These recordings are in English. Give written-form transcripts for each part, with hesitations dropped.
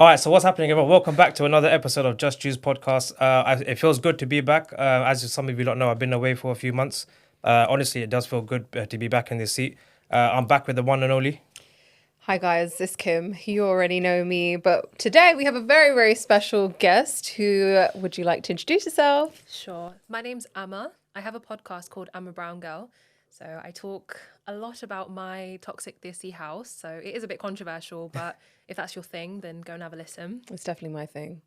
All right, so what's happening, everyone? Welcome back to another episode of JustJuice Podcast. It feels good to be back. As some of you don't know, I've been away for a few months. Honestly, it does feel good to be back in this seat. I'm back with the one and only. Hi guys, it's Kim. You already know me, but today we have a very, very special guest. Who would you like to introduce yourself? Sure. My name's Amma. I have a podcast called I'm a Brown Girl. So I talk a lot about my toxic dissy house. So it is a bit controversial, but if that's your thing, then go and have a listen. It's definitely my thing.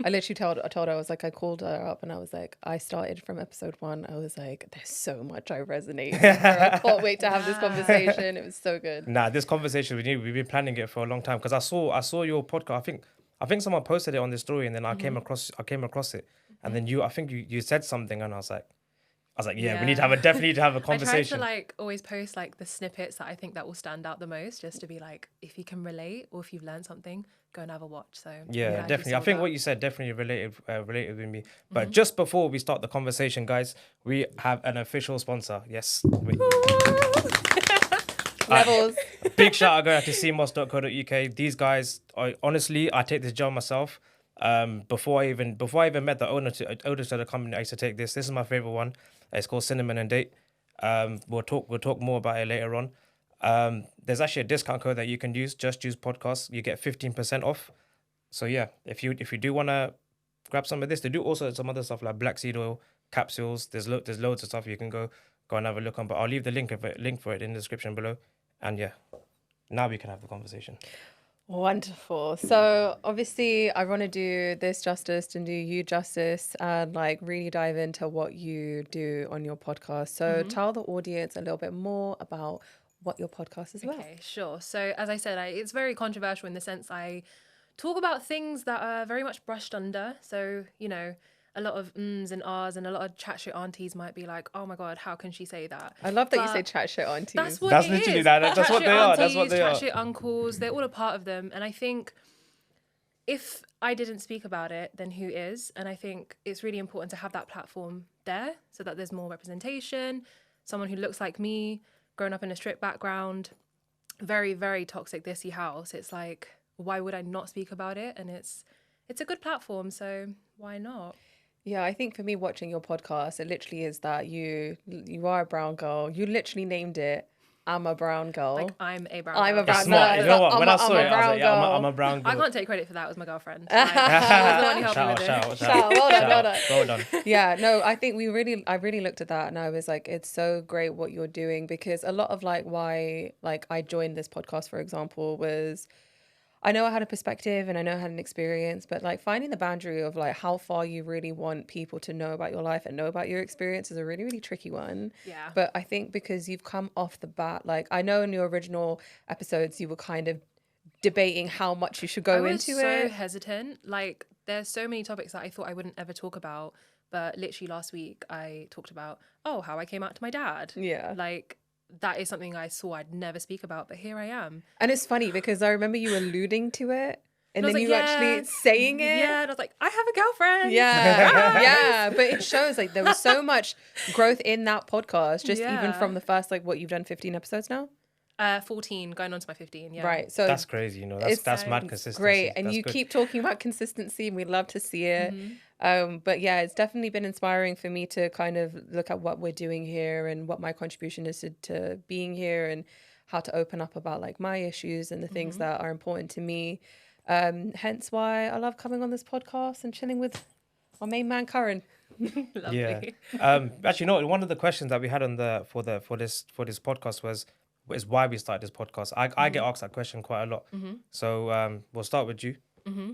I literally told her, I was like, I called her up and I was like, I started from episode 1. I was like, there's so much I resonate with her. I can't wait to have this conversation. It was so good. Nah, this conversation we've been planning it for a long time because I saw your podcast. I think someone posted it on the story and then I came across it, and then I think you said something and I was like, yeah, we need to definitely need to have a conversation. I try to always post the snippets that I think that will stand out the most, just to be like, if you can relate or if you've learned something, go and have a watch. So yeah, definitely. I think what you said definitely related with me. But just before we start the conversation, guys, we have an official sponsor. Yes. Levels. Big shout out going to cmos.co.uk. These guys, honestly, I take this job myself. Before I even met the owner to the company, I used to take this. This is my favorite one. It's called Cinnamon and Date. We'll talk more about it later on. There's actually a discount code that you can use, JustJuice Podcast. You get 15% off. So yeah, if you do want to grab some of this, they do also some other stuff like black seed oil capsules. There's loads of stuff you can go and have a look on. But I'll leave the link for it in the description below. And yeah, now we can have the conversation. Wonderful. So obviously I want to do this justice and do you justice and really dive into what you do on your podcast. So tell the audience a little bit more about what your podcast is about. Okay, sure. So as I said, it's very controversial in the sense I talk about things that are very much brushed under. So, a lot of ums and ahs and a lot of chat shit aunties might be like, oh my God, how can she say that? I love that you say chat shit aunties. That's what That's it literally is. that. That's Chat what shit they are. aunties, That's what they chat are. shit uncles, they're all a part of them. And I think if I didn't speak about it, then who is? And I think it's really important to have that platform there so that there's more representation. Someone who looks like me, grown up in a strict background, very, very toxic dissy house. It's like, why would I not speak about it? And it's a good platform, so why not? Yeah, I think for me watching your podcast, it literally is that you are a brown girl. You literally named it I'm a Brown Girl. I'm a brown I'm girl. a brown It's not. You know what? When I saw it, I was brown like, yeah, girl. I'm a brown girl. I can't take credit for that. It was my girlfriend. She was the one who helped me with it. Shout. Well done. Well done. Yeah, no, I think I really looked at that and I was like, it's so great what you're doing, because a lot of why I joined this podcast, for example, was I know I had a perspective and I know I had an experience, but finding the boundary of how far you really want people to know about your life and know about your experience is a really, really tricky one. Yeah. But I think because you've come off the bat, I know in your original episodes you were kind of debating how much you should go into it. I was so hesitant. There's so many topics that I thought I wouldn't ever talk about, but literally last week I talked about, how I came out to my dad. Yeah. That is something I saw I'd never speak about, but here I am. And it's funny because I remember you alluding to it and then you yeah, actually saying it. Yeah, and I was like, I have a girlfriend. Yeah, yeah. But it shows there was so much growth in that podcast, just even from the first, what you've done 15 episodes now? 14, going on to my 15, yeah. Right. So That's crazy, that's mad consistency. Great. And that's you good. keep talking about consistency and we love to see it. But yeah, it's definitely been inspiring for me to kind of look at what we're doing here and what my contribution is to being here and how to open up about my issues and the things that are important to me. Hence why I love coming on this podcast and chilling with my main man, Karan. Lovely. Yeah. Actually, one of the questions that we had for this podcast is why we started this podcast. I get asked that question quite a lot. So we'll start with you.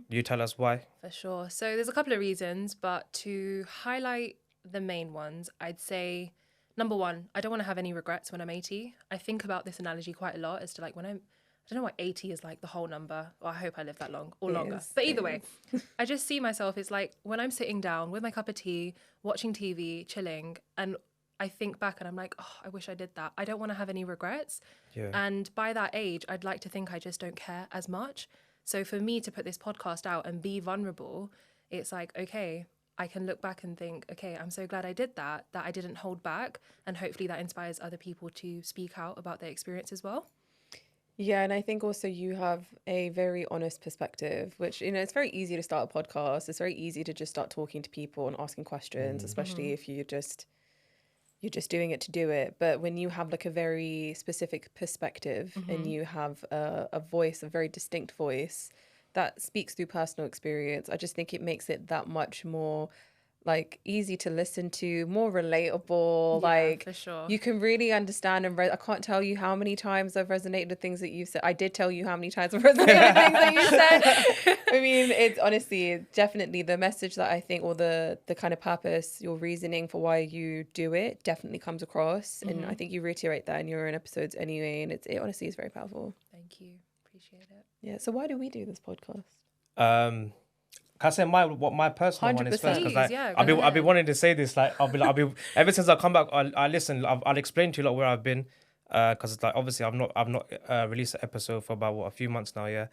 You tell us why. For sure. So there's a couple of reasons, but to highlight the main ones, I'd say, number one, I don't want to have any regrets when I'm 80. I think about this analogy quite a lot as to when I don't know why 80 is the whole number. Or I hope I live that long or longer. But either way, I just see myself as when I'm sitting down with my cup of tea, watching TV, chilling, and I think back and I'm like, oh, I wish I did that. I don't want to have any regrets. Yeah. And by that age, I'd like to think I just don't care as much. So for me to put this podcast out and be vulnerable, it's okay, I can look back and think, okay, I'm so glad I did that I didn't hold back. And hopefully that inspires other people to speak out about their experience as well. Yeah, and I think also you have a very honest perspective, which, it's very easy to start a podcast. It's very easy to just start talking to people and asking questions, especially if you're just doing it to do it. But when you have like a very specific perspective and you have a voice, a very distinct voice that speaks through personal experience, I just think it makes it that much more like easy to listen to, more relatable. Yeah, like for sure. you can really understand and I can't tell you how many times I've resonated with things that you've said. I did tell you how many times I've resonated with things that you said. I mean, it's honestly definitely the message that I think, or the kind of purpose, your reasoning for why you do it definitely comes across. And I think you reiterate that in your own episodes anyway. And it honestly is very powerful. Thank you. Appreciate it. Yeah. So why do we do this podcast? Can I say what my personal one is first? 100%. Because like, Yeah, I've go been ahead. wanting to say this. Like I'll be ever since I come back. I listen. I'll explain to you like where I've been. Because like obviously I've not released an episode for about a few months now. Yeah.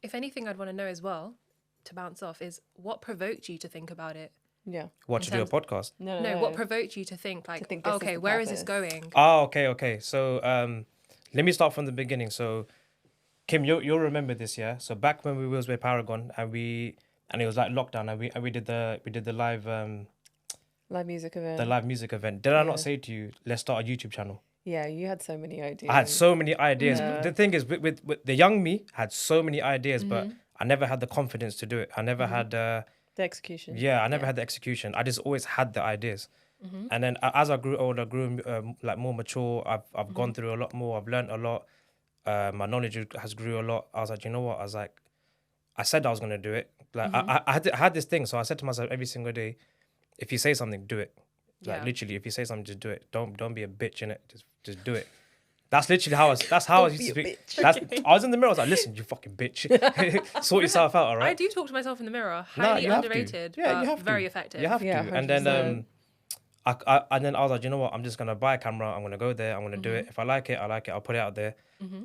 If anything, I'd want to know as well, to bounce off, is what provoked you to think about it? Yeah. What to do a podcast? No, what provoked you to think like, think this is okay, the where is this purpose. going? Oh, okay. So let me start from the beginning. So Kim, you'll remember this, yeah. So back when we was with Paragon and it was like lockdown and we did the live Live music event. the live music event. Did I not say to you, let's start a YouTube channel? Yeah, you had so many ideas. I had so many ideas. Yeah. The thing is, with the young me had so many ideas, but I never had the confidence to do it. I never had, The execution. I never had the execution. I just always had the ideas. And then as I grew older, grew like more mature. I've gone through a lot more. I've learned a lot. My knowledge has grew a lot. I was like, you know what? I said I was gonna do it. Like I had this thing, so I said to myself every single day, if you say something, do it. Like Yeah. literally, if you say something, just do it. Don't be a bitch in it. Just do it. That's literally how I used to speak. I was in the mirror. I was like, listen, you fucking bitch. Sort yourself out, all right? I do talk to myself in the mirror. No, Highly you have to. underrated, Yeah, but you have to. very effective. You have Yeah, to. And then 100%. I was like, you know what? I'm just gonna buy a camera. I'm gonna go there. I'm gonna do it. If I like it, I like it. I'll put it out there.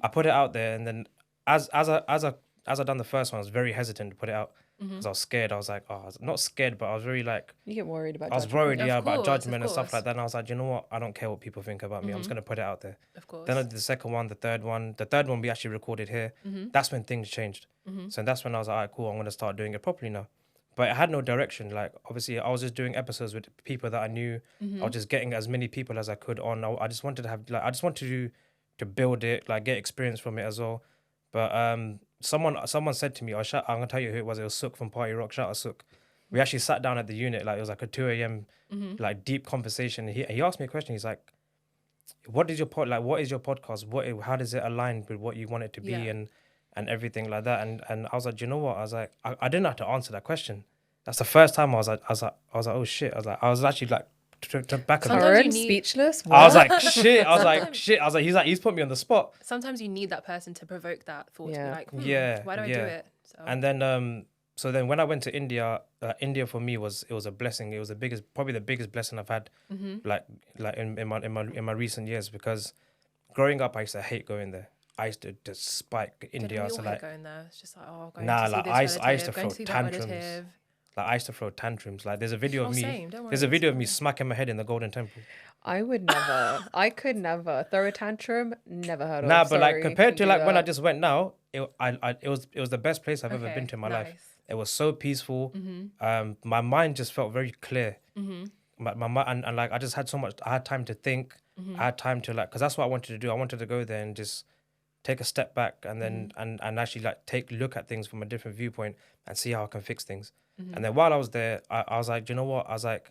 I put it out there, and then as I done the first one, I was very hesitant to put it out because I was scared. I was like, I was not scared, but I was very like, You get worried about I was judgment. worried, Of about course, judgment of and stuff course. like that. And I was like, you know what? I don't care what people think about me. I'm just gonna put it out there. Of course. Then I did the second one, the third one. The third one we actually recorded here. That's when things changed. So that's when I was like, all right, cool, I'm gonna start doing it properly now. But it had no direction. Like obviously, I was just doing episodes with people that I knew. I was just getting as many people as I could on. I just wanted to have I just wanted to build it, like get experience from it as well. But someone said to me, I'm gonna tell you who it was. It was Sook from Party Rock. Shout out Sook. We actually sat down at the unit. Like it was like a 2 a.m. like deep conversation. He asked me a question. He's like, what is your what is your podcast? How does it align with what you want it to be Yeah. and everything like that? And I was like, you know what? I was like, I didn't have to answer that question. That's the first time I was like, oh shit. I was actually like back. Sometimes you Karen, need- speechless. I was What? like, shit. I was like, shit. I was like, he's put me on the spot. Sometimes you need that person to provoke that thought to Yeah. be like, Yeah, why do I do yeah. it? So, And then so then when I went to India, India for me was a blessing. It was probably the biggest blessing I've had, like in my recent years, because growing up I used to hate going there. I used to spike India. we all So hate like going there. It's just like, oh, going Nah, to see like, this I used to relative, going throw see that tantrums. relative. like I used to throw tantrums. Like there's a video of me. Same, don't worry, There's a it's video of me fine. smacking my head in the Golden Temple. I would never. I could never throw a tantrum. Never heard of. Nah, but like Sorry, compared to couldn't do like when I that. just went now, it was the best place I've ever been to in my life. nice. It was so peaceful. My mind just felt very clear. And like I just had so much. I had time to think. I had time to because that's what I wanted to do. I wanted to go there and just take a step back and then and actually like take a look at things from a different viewpoint and see how I can fix things. And then while I was there, I was like, do you know what? I was like,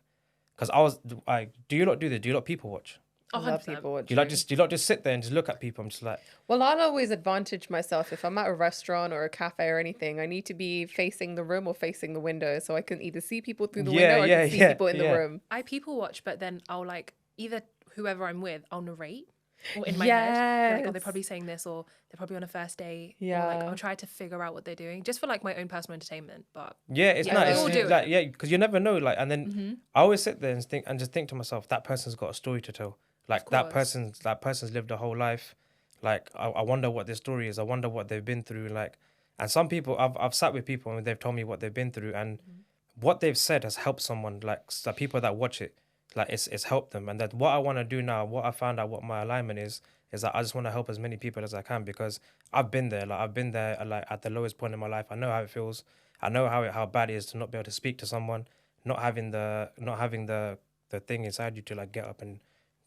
because I was like, do you not do this? Do you not people watch? I love 100%. people watching. Do you not just sit there and just look at people? I'm just like, Well, I'll always advantage myself if I'm at a restaurant or a cafe or anything. I need to be facing the room or facing the window, so I can either see people through the window or I can see people in the room. I people watch, but then I'll like either whoever I'm with, I'll narrate. Or in my head, like, oh, they're Yes. probably saying this, or they're probably on a first date. Or, like, Yeah. I'll try to figure out what they're doing, just for like my own personal entertainment. But yeah, it's Yeah, nice. we all It's do like, it. yeah, because you never know. Like, and then I always sit there and just think to myself, that person's got a story to tell. Like that course. person's lived a whole life. Like I wonder what their story is. I wonder what they've been through. Like, and some people I've sat with people and they've told me what they've been through and what they've said has helped someone. Like the people that watch it, like it's helped them. And that what I want to do now, what I found out, what my alignment is is that I just want to help as many people as I can, because I've been there. Like I've been there like at the lowest point in my life. I know how it feels. I know how bad it is to not be able to speak to someone, not having the thing inside you to like get up and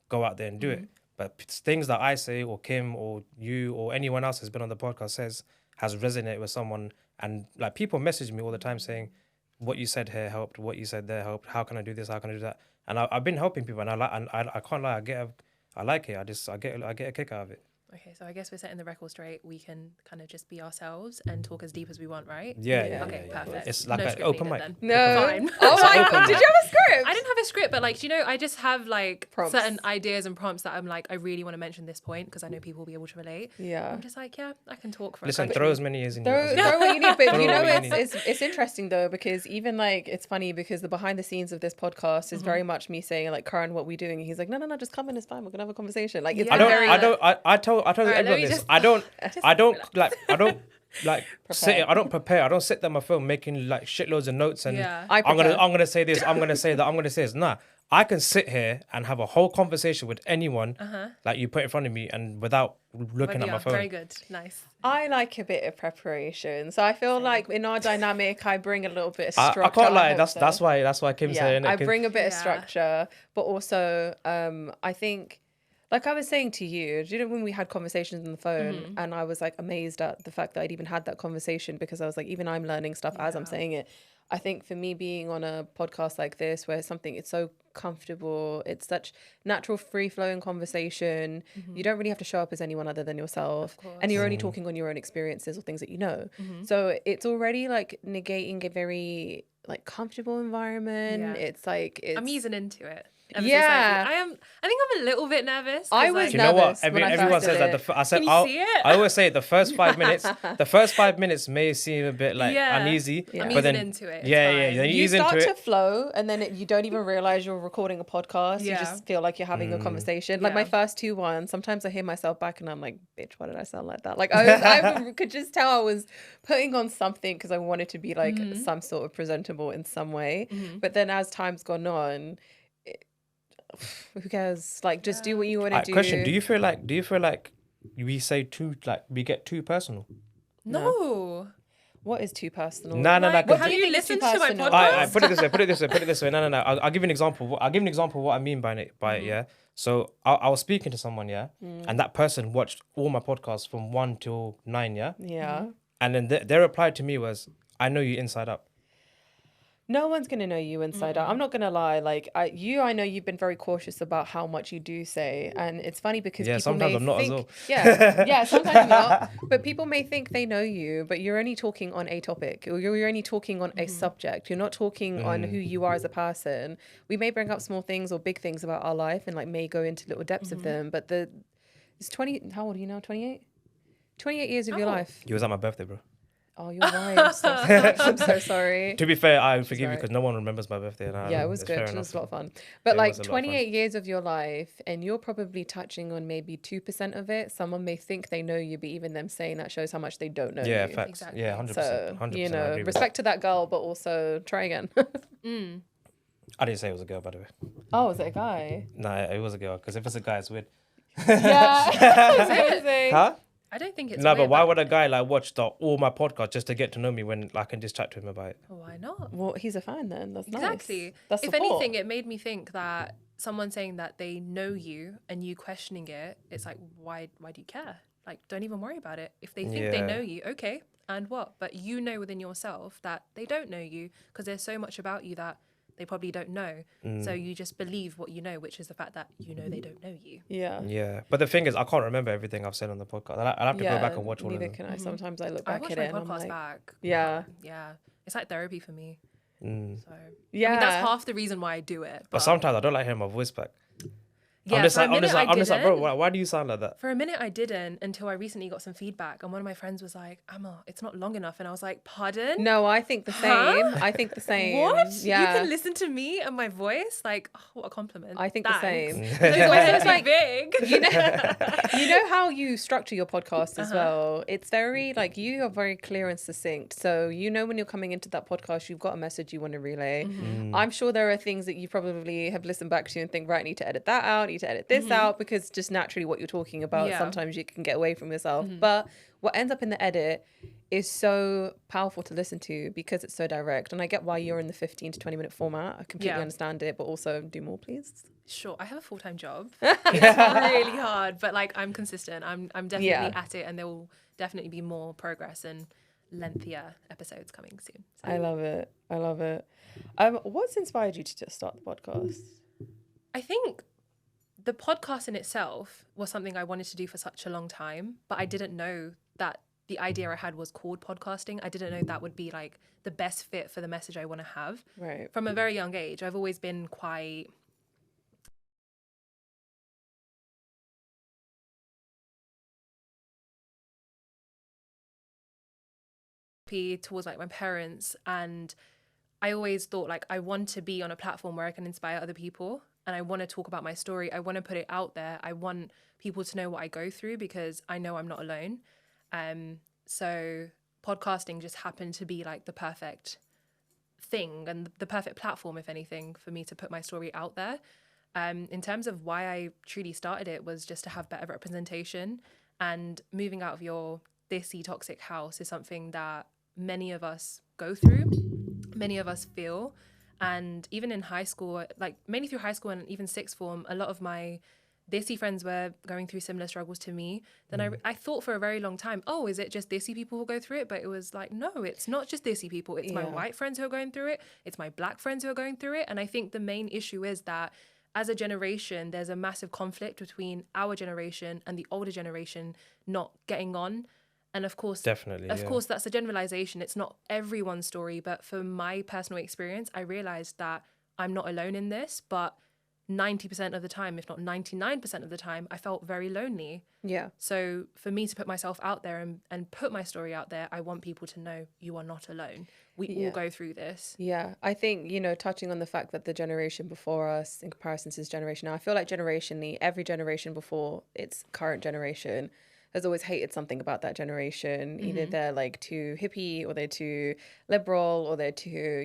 go out there and do it. But things that I say or Kim or you or anyone else has been on the podcast says has resonated with someone. And like people message me all the time saying, what you said here helped, what you said there helped. How can I do this? How can I do that? And I've been helping people, and I can't lie. I like it. I get a kick out of it. Okay, so I guess we're setting the record straight. We can kind of just be ourselves and talk as deep as we want, right? Yeah. Okay, perfect. It's like No an script open needed mic. then. No. Fine. Oh my God. Did you have a script? I didn't have a script, but like, I just have like Prompts. certain ideas and prompts that I'm like, I really want to mention this point because I know people will be able to relate. Yeah. I'm just like, yeah, I can talk for Listen, a throw as many as you need. Throw what you need, but Throw you know, what you need. it's interesting though, because even like it's funny because the behind the scenes of this podcast is very much me saying like, Karan, what we doing? And he's like, no, just come in, it's fine. We're gonna have a conversation. Like it's Yeah. very. I told let everyone me this. just- I don't Prepare. I don't prepare. I don't sit there on my phone making like shitloads of notes and Yeah. I I'm prepare. gonna say this, I'm gonna say that, I'm gonna say this. Nah. I can sit here and have a whole conversation with anyone like you put in front of me and without looking at my phone. Very good. Nice. I like a bit of preparation, so I feel like in our dynamic, I bring a little bit of structure. I can't lie. hope That's why Kim's yeah, saying it. I bring a bit of Yeah. structure, but also I think, like I was saying to you, do you know when we had conversations on the phone and I was like amazed at the fact that I'd even had that conversation, because I was like, even I'm learning stuff as I'm saying it. I think for me being on a podcast like this, where it's so comfortable, it's such natural, free-flowing conversation. You don't really have to show up as anyone other than yourself, and you're only talking on your own experiences or things that you know. So it's already like negating a very like comfortable environment. Yeah. It's like I'm easing into it. ever so Yeah. slightly. I think I'm a little bit nervous. 'cause, I was like, You know what? nervous when I Everyone first says did that. I said, Can you see it? I always say the first 5 minutes. The first 5 minutes may seem a bit like Yeah. uneasy, I'm but then easing into it. It's yeah, fine. then you you ease start into to it. flow, and then you don't even realize you're recording a podcast. You Yeah. just feel like you're having a conversation. Like my Yeah. first 2 ones, sometimes I hear myself back and I'm like, bitch, why did I sound like that? Like I could just tell I was putting on something because I wanted to be like some sort of presentable in some way. But then as time's gone on, who cares? Like just do what you want to do. Question: Do you feel like we say we get too personal? No. What is too personal? No. Like, Cause have you think it's too listened to my personal? podcast? Put it this way. No. I'll give you an example. I'll give an example of what I mean by it. Yeah. So I was speaking to someone, yeah, and that person watched all my podcasts from 1 till 9, yeah, Yeah. and then their reply to me was, "I know you inside out." No one's gonna know you inside out. I'm not gonna lie. Like I know you've been very cautious about how much you do say, and it's funny because Yeah, people sometimes may I'm not as think, well. yeah, sometimes I'm not. But people may think they know you, but you're only talking on a topic, or you're only talking on a subject. You're not talking on who you are as a person. We may bring up small things or big things about our life, and like may go into little depths of them. But it's 20. How old are you now? 28. 28 years of your life. You was at my birthday, bro. Oh, you're right. I'm so sorry. To be fair, I forgive you right. because no one remembers my birthday. Yeah, it was it's good. fair It enough. was a lot of fun. But It like was a lot of fun. 28 years of your life, and you're probably touching on maybe 2% of it. Someone may think they know you, but even them saying that shows how much they don't know Yeah, you. facts. Exactly. Yeah, 100%. So, 100%. you I know, agree with respect to that girl, but also try again. that. I didn't say it was a girl, by the way. Oh, is it a guy? Nah, it was a girl. Because if it's a guy, it's weird. Yeah. Seriously. Huh? I don't think it's No, but weird, why would a guy like watch all my podcasts just to get to know me when I can just chat to him about it? Why not? Well, he's a fan then. That's nice. Exactly. That's If support. anything, it made me think that someone saying that they know you and you questioning it, it's like, why do you care? Like, don't even worry about it. If they think they Yeah. know you, okay, and what? But you know within yourself that they don't know you because there's so much about you that they probably don't know. So you just believe what you know, which is the fact that you know they don't know you. Yeah. Yeah. But the thing is, I can't remember everything I've said on the podcast. I'll have to go back and watch all of neither them. can I. Sometimes I look I back watch at my it and I'm podcast like, back. yeah. Yeah. It's like therapy for me. So yeah. I mean, that's half the reason why I do it. But sometimes I don't like hearing my voice back. yeah, I'm just for a like, minute I bro, didn't. why do you sound like that? For a minute, I didn't until I recently got some feedback. And one of my friends was like, Amma, it's not long enough. And I was like, pardon? No, I think the same. Huh? I think the same. What? Yeah. You can listen to me and my voice? Like, oh, what a compliment. I think the Thanks. same. Those voices like- are big. You know how you structure your podcast as well. It's very like you are very clear and succinct. So you know when you're coming into that podcast, you've got a message you want to relay. I'm sure there are things that you probably have listened back to and think, right, I need to edit that out, you to edit this out, because just naturally what you're talking about, sometimes you can get away from yourself. But what ends up in the edit is so powerful to listen to because it's so direct. And I get why you're in the 15 to 20 minute format. I completely understand it, but also do more, please. Sure, I have a full-time job. It's really hard, but like I'm consistent. I'm definitely at it, and there will definitely be more progress and lengthier episodes coming soon. So. I love it. I love it. What's inspired you to just start the podcast? I think the podcast in itself was something I wanted to do for such a long time, but I didn't know that the idea I had was called podcasting. I didn't know that would be like the best fit for the message I want to have. Right. From a very young age, I've always been quite towards like my parents, and I always thought like I want to be on a platform where I can inspire other people, and I want to talk about my story. I want to put it out there. I want people to know what I go through because I know I'm not alone. So podcasting just happened to be like the perfect thing and the perfect platform, if anything, for me to put my story out there. In terms of why I truly started it was just to have better representation, and moving out of your dissy toxic house is something that many of us go through, many of us feel. And even in high school, like mainly through high school and even sixth form, a lot of my dissy friends were going through similar struggles to me. Then I thought for a very long time, oh, is it just dissy people who go through it? But it was like, no, it's not just dissy people. It's my white friends who are going through it. It's my black friends who are going through it. And I think the main issue is that as a generation, there's a massive conflict between our generation and the older generation not getting on. And of course, course, that's a generalization. It's not everyone's story. But for my personal experience, I realized that I'm not alone in this. But 90% of the time, if not 99% of the time, I felt very lonely. Yeah. So for me to put myself out there and put my story out there, I want people to know you are not alone. We all go through this. Yeah. I think, touching on the fact that the generation before us in comparison to this generation now, I feel like generationally, every generation before its current generation has always hated something about that generation. Either they're like too hippie, or they're too liberal, or they're too,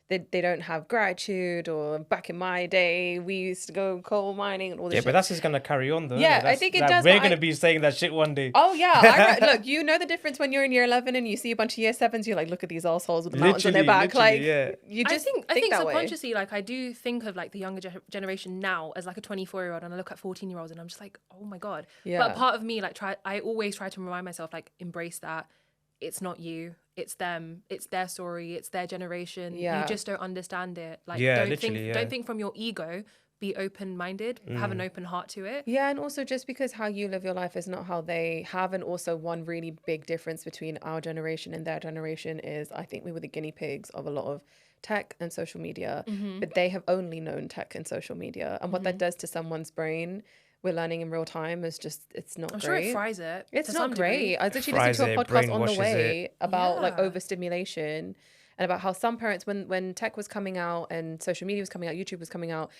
they don't have gratitude, or back in my day, we used to go coal mining and all this shit. But that's just going to carry on though. Yeah, I think it does. We're going to be saying that shit one day. Oh, yeah. Look, you know the difference when you're in year 11 and you see a bunch of year 7s, you're like, look at these assholes with the mountains on their back. Like, you just I think that subconsciously, way. like, I do think of like the younger generation now as like a 24-year-old, and I look at 14-year-olds and I'm just like, oh my God. Yeah. But part of me, like, I always try to remind myself, like, embrace that. It's not you, it's them, it's their story, it's their generation. You just don't understand it. Like, don't think from your ego. Be open-minded, have an open heart to it. Yeah, and also just because how you live your life is not how they have. And also one really big difference between our generation and their generation is I think we were the guinea pigs of a lot of tech and social media, but they have only known tech and social media. And what that does to someone's brain, we're learning in real time, is just, it's not great. I'm sure it fries it. It's not great. I was actually listening to a podcast on the way about like overstimulation and about how some parents, when tech was coming out and social media was coming out, YouTube was coming out,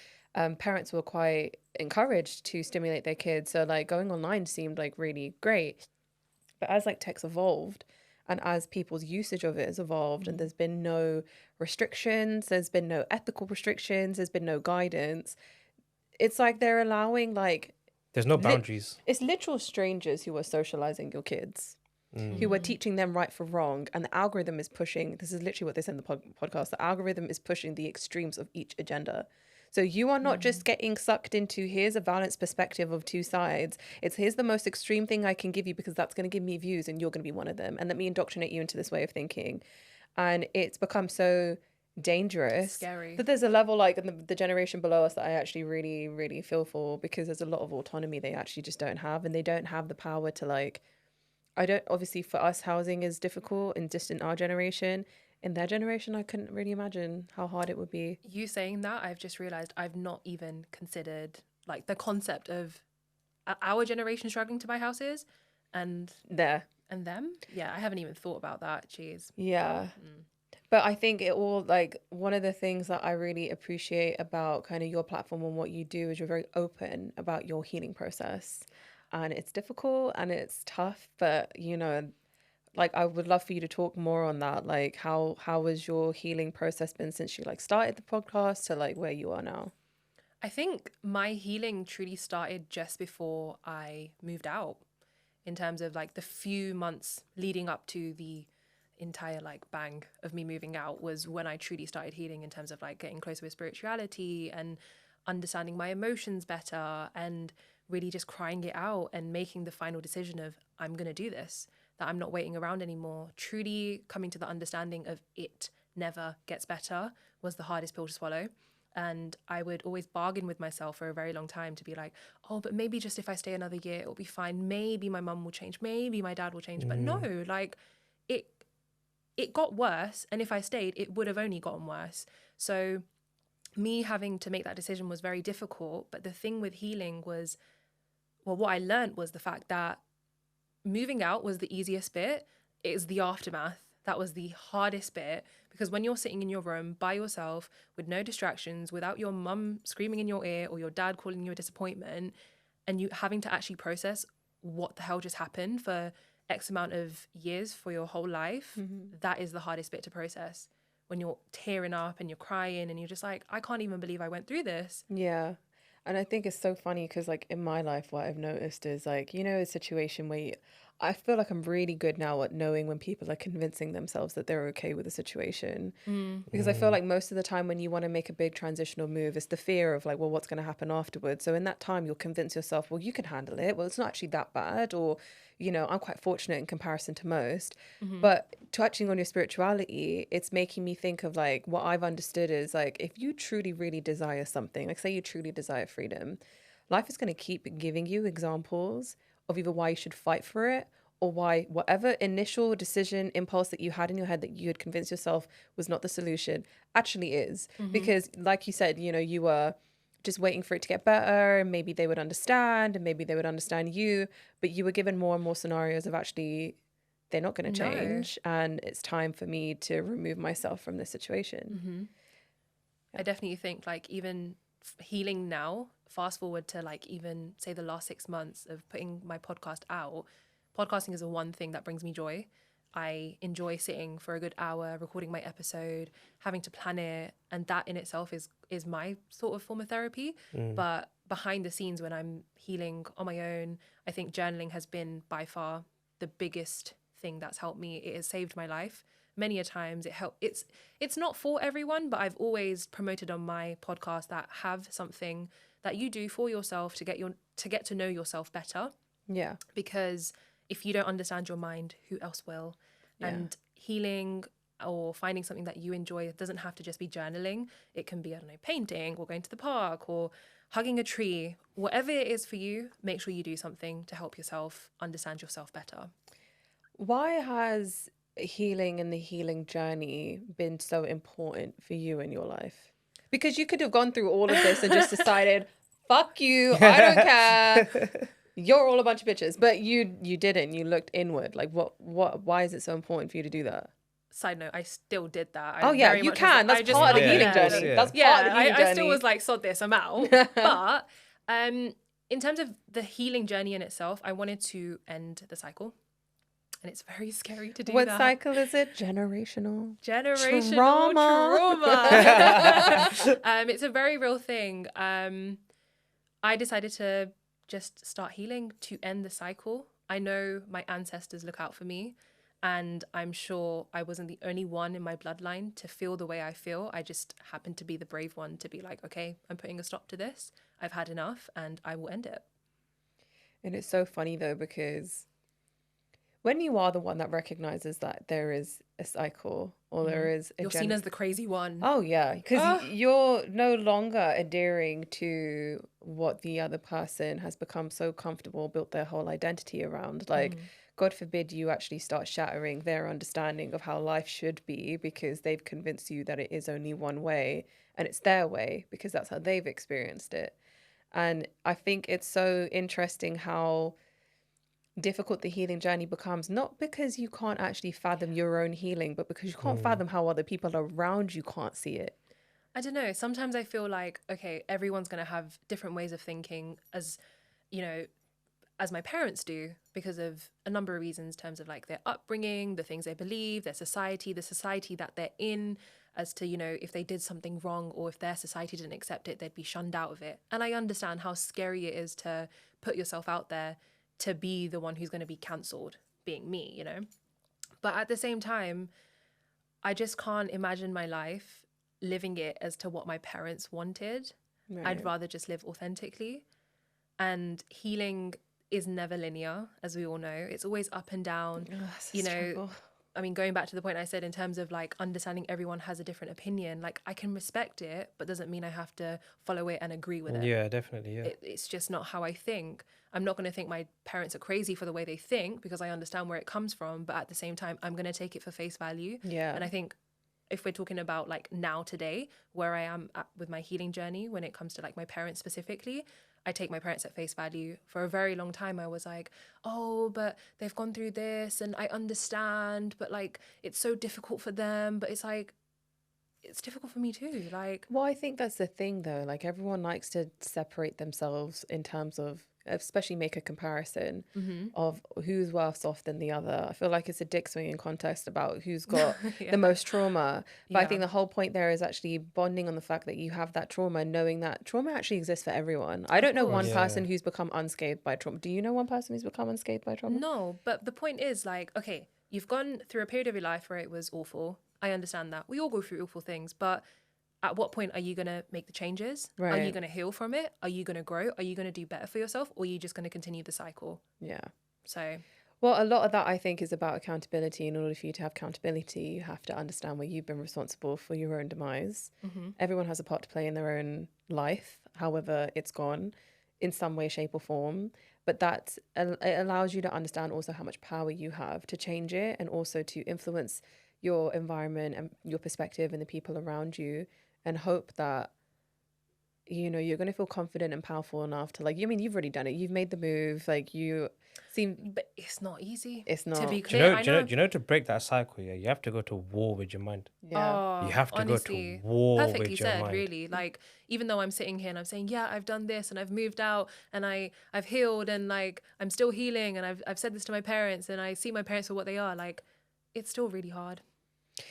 parents were quite encouraged to stimulate their kids. So like going online seemed like really great. But as like tech's evolved and as people's usage of it has evolved and there's been no restrictions, there's been no ethical restrictions, there's been no guidance, it's like they're allowing like... There's no boundaries. It's literal strangers who are socializing your kids, who are teaching them right from wrong. And the algorithm is pushing, this is literally what they said in the podcast, the algorithm is pushing the extremes of each agenda. So you are not just getting sucked into, here's a balanced perspective of two sides. It's here's the most extreme thing I can give you because that's going to give me views and you're going to be one of them. And let me indoctrinate you into this way of thinking. And it's become so dangerous, scary, that there's a level like in the generation below us that I actually really, really feel for, because there's a lot of autonomy they actually just don't have, and they don't have the power to like, obviously for us housing is difficult and just in our generation. In their generation, I couldn't really imagine how hard it would be. You saying that, I've just realized I've not even considered like the concept of our generation struggling to buy houses and them. Yeah, I haven't even thought about that. Jeez. Yeah. But I think it all, like, one of the things that I really appreciate about kind of your platform and what you do is you're very open about your healing process. And it's difficult and it's tough, but, like, I would love for you to talk more on that. Like, how has your healing process been since you, like, started the podcast to, like, where you are now? I think my healing truly started just before I moved out, in terms of like the few months leading up to the entire like bang of me moving out was when I truly started healing, in terms of like getting closer with spirituality and understanding my emotions better, and really just crying it out and making the final decision of I'm going to do this, that I'm not waiting around anymore. Truly coming to the understanding of it never gets better was the hardest pill to swallow. And I would always bargain with myself for a very long time to be like, oh, but maybe just if I stay another year, it'll be fine. Maybe my mum will change. Maybe my dad will change. But no, like it got worse. And if I stayed, it would have only gotten worse. So me having to make that decision was very difficult. But the thing with healing was, well, what I learned was the fact that moving out was the easiest bit. It's the aftermath that was the hardest bit, because when you're sitting in your room by yourself with no distractions, without your mum screaming in your ear or your dad calling you a disappointment, and you having to actually process what the hell just happened for X amount of years for your whole life, that is the hardest bit to process. When you're tearing up and you're crying and you're just like, I can't even believe I went through this. Yeah. And I think it's so funny because, like, in my life, what I've noticed is, like, you know, a situation where I feel like I'm really good now at knowing when people are convincing themselves that they're okay with the situation. Because I feel like most of the time when you want to make a big transitional move, it's the fear of, like, well, what's going to happen afterwards? So in that time, you'll convince yourself, well, you can handle it. Well, it's not actually that bad. Or, you know, I'm quite fortunate in comparison to most. But touching on your spirituality, it's making me think of, like, what I've understood is, like, if you truly, really desire something, like, say you truly desire freedom, life is going to keep giving you examples of either why you should fight for it, or why whatever initial decision, impulse that you had in your head that you had convinced yourself was not the solution actually is. Because like you said, you know, you were just waiting for it to get better, and maybe they would understand, and maybe they would understand you, but you were given more and more scenarios of actually they're not going to change, and it's time for me to remove myself from this situation. I definitely think, like, even healing now, fast forward to like even say the last 6 months of putting my podcast out, podcasting is the one thing that brings me joy. I enjoy sitting for a good hour, recording my episode, having to plan it, and that in itself is my sort of form of therapy. But behind the scenes, when I'm healing on my own, I think journaling has been by far the biggest thing that's helped me. It has saved my life many a times. It's not for everyone, but I've always promoted on my podcast that have something that you do for yourself to get to know yourself better. Yeah. Because if you don't understand your mind, who else will? And healing or finding something that you enjoy, it doesn't have to just be journaling. It can be, I don't know, painting or going to the park or hugging a tree. Whatever it is for you, make sure you do something to help yourself understand yourself better. Why has healing and the healing journey been so important for you in your life? Because you could have gone through all of this and just decided, fuck you, I don't care. You're all a bunch of bitches. But you didn't. You looked inward. Like, why is it so important for you to do that? Side note, I still did that. You can. That's part of the healing journey. That's part of the healing journey. I still was like, sod this, I'm out. But in terms of the healing journey in itself, I wanted to end the cycle. And it's very scary to do what that. What cycle is it? Generational trauma. It's a very real thing. I decided to just start healing to end the cycle. I know my ancestors look out for me, and I'm sure I wasn't the only one in my bloodline to feel the way I feel. I just happened to be the brave one to be like, okay, I'm putting a stop to this. I've had enough and I will end it. And it's so funny though, because when you are the one that recognizes that there is a cycle or there is you're seen as the crazy one. Oh yeah, because you're no longer adhering to what the other person has become so comfortable, built their whole identity around. Like, God forbid you actually start shattering their understanding of how life should be, because they've convinced you that it is only one way and it's their way because that's how they've experienced it. And I think it's so interesting how difficult the healing journey becomes, not because you can't actually fathom your own healing, but because you can't fathom how other people around you can't see it. I don't know. Sometimes I feel like, okay, everyone's going to have different ways of thinking. As, you know, as my parents do, because of a number of reasons in terms of like their upbringing, the things they believe, their society, the society that they're in, as to, you know, if they did something wrong or if their society didn't accept it, they'd be shunned out of it. And I understand how scary it is to put yourself out there to be the one who's going to be cancelled, being me, you know. But at the same time, I just can't imagine my life living it as to what my parents wanted. Right. I'd rather just live authentically. And healing is never linear, as we all know. It's always up and down. You know, struggle. I mean, going back to the point I said in terms of like understanding everyone has a different opinion, like I can respect it, but doesn't mean I have to follow it and agree with it. Yeah, definitely. Yeah. It's just not how I think. I'm not going to think my parents are crazy for the way they think, because I understand where it comes from. But at the same time, I'm going to take it for face value. Yeah. And I think if we're talking about like now today, where I am at with my healing journey, when it comes to like my parents specifically, I take my parents at face value. For a very long time, I was like, oh, but they've gone through this and I understand, but like, it's so difficult for them. But it's like, it's difficult for me too. Like, Well, I think that's the thing though. Like everyone likes to separate themselves in terms of, especially make a comparison of who's worse off than the other. I feel like it's a dick swinging contest about who's got Yeah. the most trauma. But I Yeah. think the whole point there is actually bonding on the fact that you have that trauma, knowing that trauma actually exists for everyone. I don't know one course. person who's become unscathed by trauma. Do you know one person who's become unscathed by trauma? no, but the point is like, okay, you've gone through a period of your life where it was awful. I understand that. We all go through awful things, but at what point are you going to make the changes? Are you Right. going to heal from it? Are you going to grow? Are you going to do better for yourself? Or are you just going to continue the cycle? Yeah. So, Well, a lot of that I think is about accountability. In order for you to have accountability, you have to understand where you've been responsible for your own demise. Everyone has a part to play in their own life, however it's gone, in some way, shape, or form. But that it allows you to understand also how much power you have to change it, and also to influence your environment and your perspective and the people around you, and hope that, you know, you're going to feel confident and powerful enough to, like, I mean, you've already done it. You've made the move. Like, you seem, but it's not easy. it's To not. be Do you clear, know? I Do you know? know. Do you know? To break that cycle, yeah, you have to go to war with your mind. Yeah. Oh, You have to honestly, go to war perfectly with your said, mind. really. Like, even though I'm sitting here and I'm saying, yeah, I've done this and I've moved out and I've healed and like I'm still healing and I've said this to my parents and I see my parents for what they are, like, it's still really hard.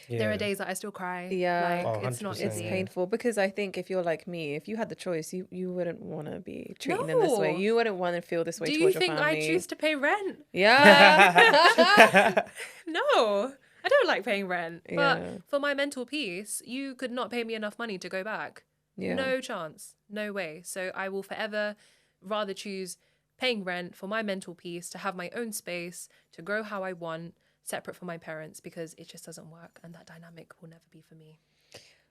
Yeah. There are days that I still cry. Yeah. Like, Oh, it's not 100%, It's easy. yeah. painful, because I think if you're like me, if you had the choice, you wouldn't want to be treating them this way. No. You wouldn't want to feel this way Do you towards your think I family. choose to pay rent? Yeah. No, I don't like paying rent. But Yeah. for my mental peace, you could not pay me enough money to go back. Yeah. No chance. No way. So I will forever rather choose paying rent for my mental peace, to have my own space, to grow how I want, separate from my parents, because it just doesn't work. And that dynamic will never be for me.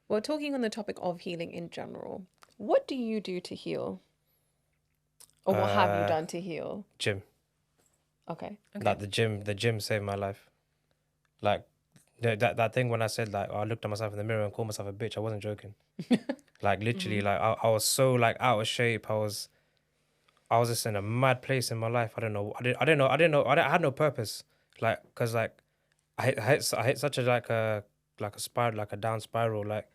Well, talking on the topic of healing in general, what do you do to heal? Or what have you done to heal? Gym. Okay. Like the gym saved my life. Like that thing when I said like I looked at myself in the mirror and called myself a bitch, I wasn't joking. Like literally, like I was so like out of shape. I was just in a mad place in my life. I had no purpose. Like, cause like I hit such a like a spiral, like a down spiral. Like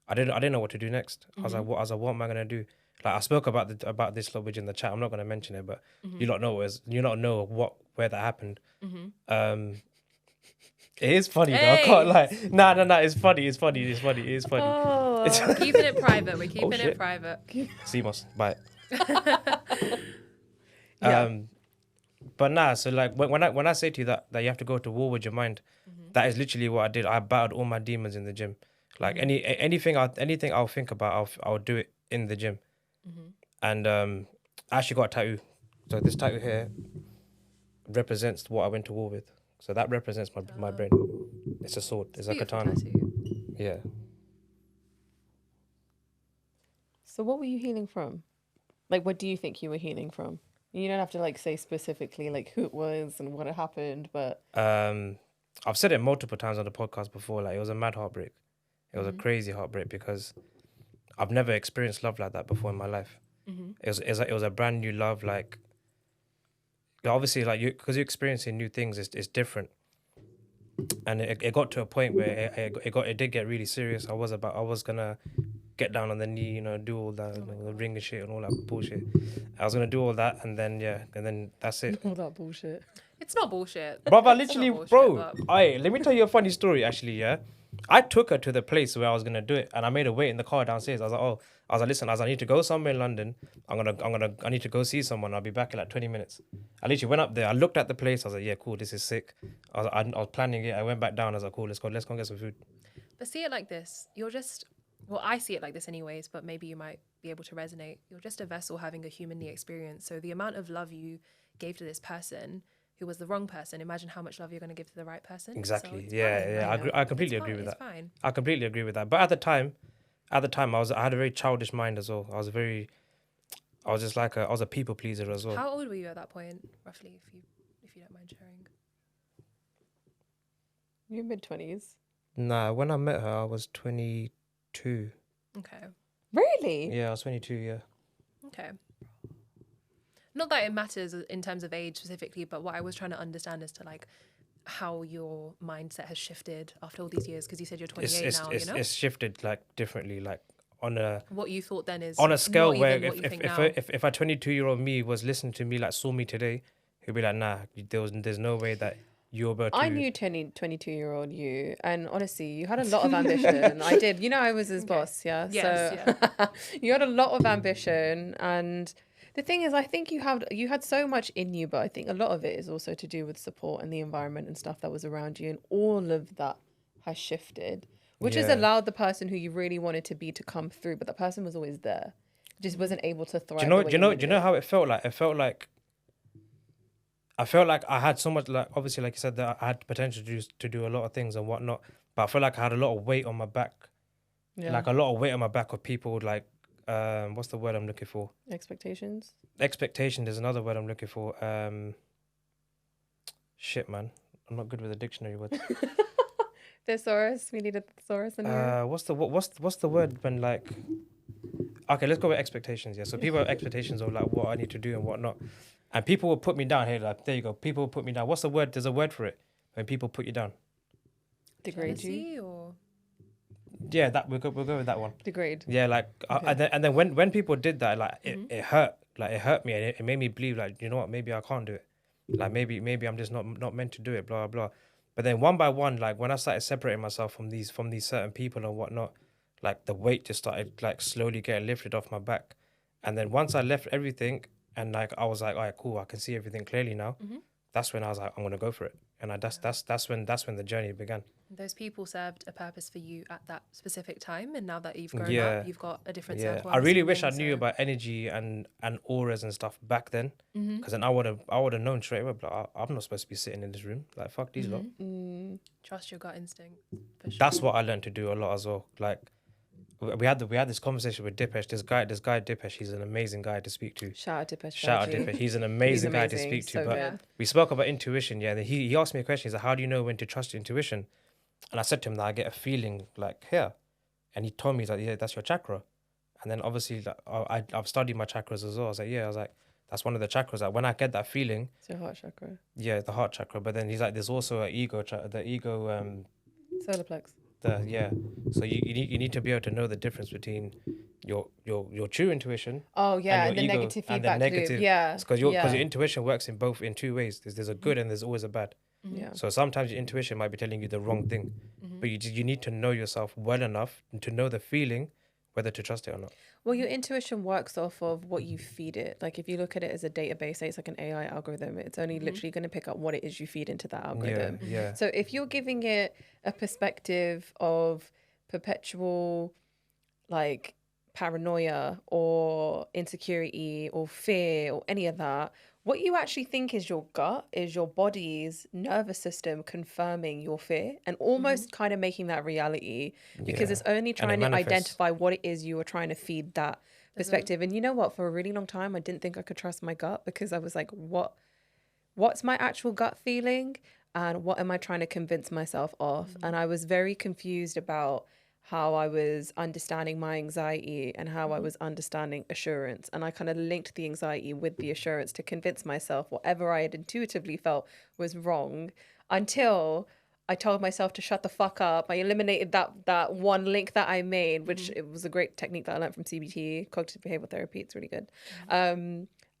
I didn't know what to do next. I was like, what am I gonna do? Like I spoke about this little bit in the chat. I'm not gonna mention it, but you don't know where that happened. It is funny though. I can't lie. No. It's funny. Oh, We're keeping it private. We're keeping shit. it private. CMOS, bye. Yeah. But nah. So like when I say to you that you have to go to war with your mind, that is literally what I did. I battled all my demons in the gym. Like anything I'll think about, I'll do it in the gym. And I actually got a tattoo. So this tattoo here represents what I went to war with. So that represents my brain. It's a sword. It's like a Beautiful katana. tattoo. Yeah. So what were you healing from? Like, what do you think you were healing from? You don't have to like say specifically like who it was and what had happened, but I've said it multiple times on the podcast before. Like it was a mad heartbreak. It was a crazy heartbreak because I've never experienced love like that before in my life. It was a brand new love. Like obviously, like because you're experiencing new things, it's different. And it got to a point where it did get really serious. I was gonna get down on the knee, you know, do all that, the ring and shit and all that bullshit. I was gonna do all that, and then that's it. All that bullshit. It's not bullshit. Bro, I It's literally, not bullshit, bro. but- Let me tell you a funny story. Actually, yeah, I took her to the place where I was gonna do it, and I made her wait in the car downstairs. I was like, listen, I need to go somewhere in London. I need to go see someone. I'll be back in like 20 minutes. I literally went up there. I looked at the place. I was like, yeah, cool, this is sick. I was planning it. I went back down. I was like, cool, let's go and get some food. But see it like this. You're just, well, I see it like this anyways, but maybe you might be able to resonate. You're just a vessel having a humanly experience. So the amount of love you gave to this person who was the wrong person, imagine how much love you're going to give to the right person. Exactly. So it's Yeah. fine. I completely It's agree fine, with it's that. fine. I completely agree with that. But at the time, I had a very childish mind as well. I was just like I was a people pleaser as well. How old were you at that point, roughly, if you don't mind sharing? You're mid-20s. Nah, when I met her, I was 22. Okay. Really? Yeah, I was 22. Yeah. Okay. Not that it matters in terms of age specifically, but what I was trying to understand as to like how your mindset has shifted after all these years, because you said you're 28 now, you know? It's shifted like differently, like on a What you thought then is on a scale not where even what you think now. if a 22-year-old me was listening to me, like saw me today, he'd be like, nah, there's no way that you're about to. I knew 22-year-old you, and honestly, you had a lot of ambition. I did. You know, I was his boss, yeah? Yes, so you had a lot of ambition, and the thing is, I think you had so much in you, but I think a lot of it is also to do with support and the environment and stuff that was around you, and all of that has shifted, which has Yeah. allowed the person who you really wanted to be to come through, but the person was always there, just wasn't able to thrive. Do you know how it felt like? It felt like I felt like I had so much, like obviously, like you said, that I had potential to do a lot of things and whatnot, but I felt like I had a lot of weight on my back, like a lot of weight on my back of people, like what's the word I'm looking for? Expectations. Expectation is another word I'm looking for. Shit, man, I'm not good with the dictionary words. Thesaurus. We need a thesaurus in here. What's the word when like? Okay, let's go with expectations. Yeah, so people have expectations of like what I need to do and whatnot, and people will put me down. Hey, like there you go. People will put me down. What's the word? There's a word for it when people put you down. Degrade you. Jealousy or Yeah, that we'll go with that one. Degrade. Yeah, like Okay. and then when people did that, like it hurt. Like it hurt me, and it made me believe like, you know what, maybe I can't do it. Like maybe I'm just not meant to do it. Blah blah blah. But then one by one, like when I started separating myself from these certain people and whatnot, like the weight just started like slowly getting lifted off my back. And then once I left everything and like I was like, all right, cool, I can see everything clearly now. That's when I was like, I'm gonna go for it. And that's when the journey began. those people served a purpose for you at that specific time, and now that you've grown Yeah. up, you've got a different Yeah, circle. I I'm really wish I assuming, knew so- about energy and auras and stuff back then, because then I would have known straight away. But I'm not supposed to be sitting in this room. Like fuck these lot. Trust your gut instinct. For sure. That's what I learned to do a lot as well. Like we had this conversation with Dipesh. This guy Dipesh, he's an amazing guy to speak to. Shout out to Pesh. Shout out Dipesh. He's an amazing guy to amazing, speak to. so But good. we spoke about intuition. Yeah, and he asked me a question. He's like, how do you know when to trust your intuition? And I said to him that I get a feeling like here, and he told me that yeah, that's your chakra. And then obviously like, I've studied my chakras as well. I was like, yeah, I was like, that's one of the chakras. Like when I get that feeling, It's your heart chakra. yeah, the heart chakra. But then he's like, there's also an ego, the ego, Solar plex. So you need to be able to know the difference between your true intuition. Oh yeah, and and your the ego negative and the feedback negative. loop. Yeah. Because your yeah. intuition works in two ways. There's a good and there's always a bad. Yeah. So sometimes your intuition might be telling you the wrong thing, but you need to know yourself well enough to know the feeling, whether to trust it or not. Well, your intuition works off of what you feed it. Like if you look at it as a database, say it's like an AI algorithm, it's only literally going to pick up what it is you feed into that algorithm. Yeah. So if you're giving it a perspective of perpetual like paranoia or insecurity or fear or any of that, what you actually think is your gut is your body's nervous system confirming your fear and almost kind of making that reality, because Yeah. it's only And it trying to manifests. identify what it is you were trying to feed that perspective. And you know what, for a really long time I didn't think I could trust my gut, because I was like, what's my actual gut feeling and what am I trying to convince myself of? And I was very confused about how I was understanding my anxiety and how I was understanding assurance. And I kind of linked the anxiety with the assurance to convince myself whatever I had intuitively felt was wrong, until I told myself to shut the fuck up. I eliminated that one link that I made, which it was a great technique that I learned from CBT, cognitive behavioral therapy. It's really good.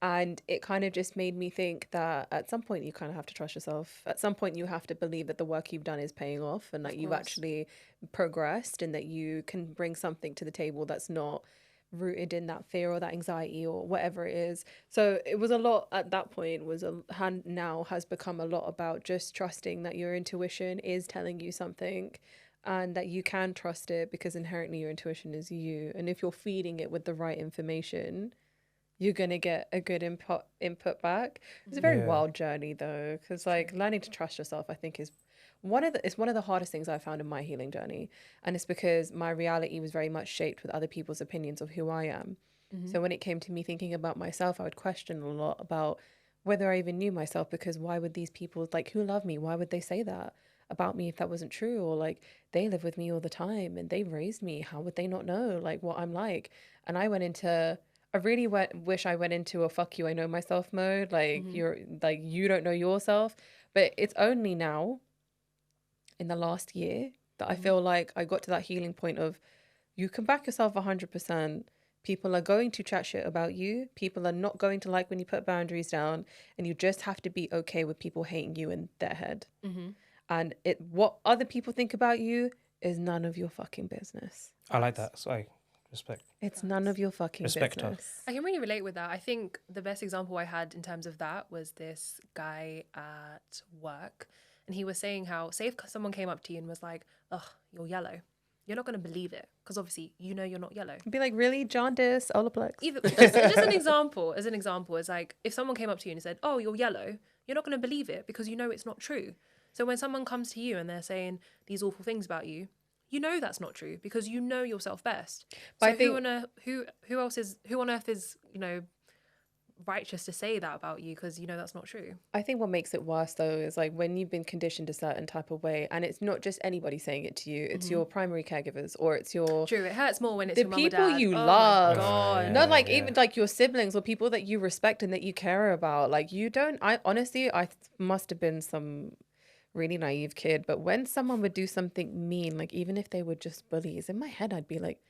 And it kind of just made me think that at some point you kind of have to trust yourself. At some point you have to believe that the work you've done is paying off and that you've actually progressed and that you can bring something to the table that's not rooted in that fear or that anxiety or whatever it is. So it was a lot at that point now has become a lot about just trusting that your intuition is telling you something and that you can trust it because inherently your intuition is you. And if you're feeding it with the right information, you're going to get a good input back. It's a very wild journey though, because like learning to trust yourself, I think it's one of the hardest things I found in my healing journey. And it's because my reality was very much shaped with other people's opinions of who I am. So when it came to me thinking about myself, I would question a lot about whether I even knew myself, because why would these people, like, who love me, why would they say that about me if that wasn't true? Or like, they live with me all the time and they raised me, how would they not know like what I'm like? And I really wish I went into a fuck you, I know myself mode. Like you're like, you don't know yourself. But it's only now in the last year that I feel like I got to that healing point of you can back yourself 100%. People are going to chat shit about you. People are not going to like when you put boundaries down, and you just have to be okay with people hating you in their head. And what other people think about you is none of your fucking business. I like that. Sorry. Respect. It's none of your fucking Respect business. I can really relate with that. I think the best example I had in terms of that was this guy at work. And he was saying how, say if someone came up to you and was like, ugh, you're yellow, you're not going to believe it. Because obviously, you know you're not yellow. Be like, really? Jaundice? Olaplex? Just an example, is like, if someone came up to you and said, oh, you're yellow, you're not going to believe it because you know it's not true. So when someone comes to you and they're saying these awful things about you, you know that's not true because you know yourself best. But so I think who on earth is, you know, righteous to say that about you because you know that's not true. I think what makes it worse though is like when you've been conditioned a certain type of way, and it's not just anybody saying it to you, it's your primary caregivers or it's your True, it hurts more when it's the your mum or people dad. you Oh love. my God. Not like even like your siblings or people that you respect and that you care about. Like you don't. I honestly, I must have been some really naive kid, but when someone would do something mean, like even if they were just bullies, in my head I'd be like,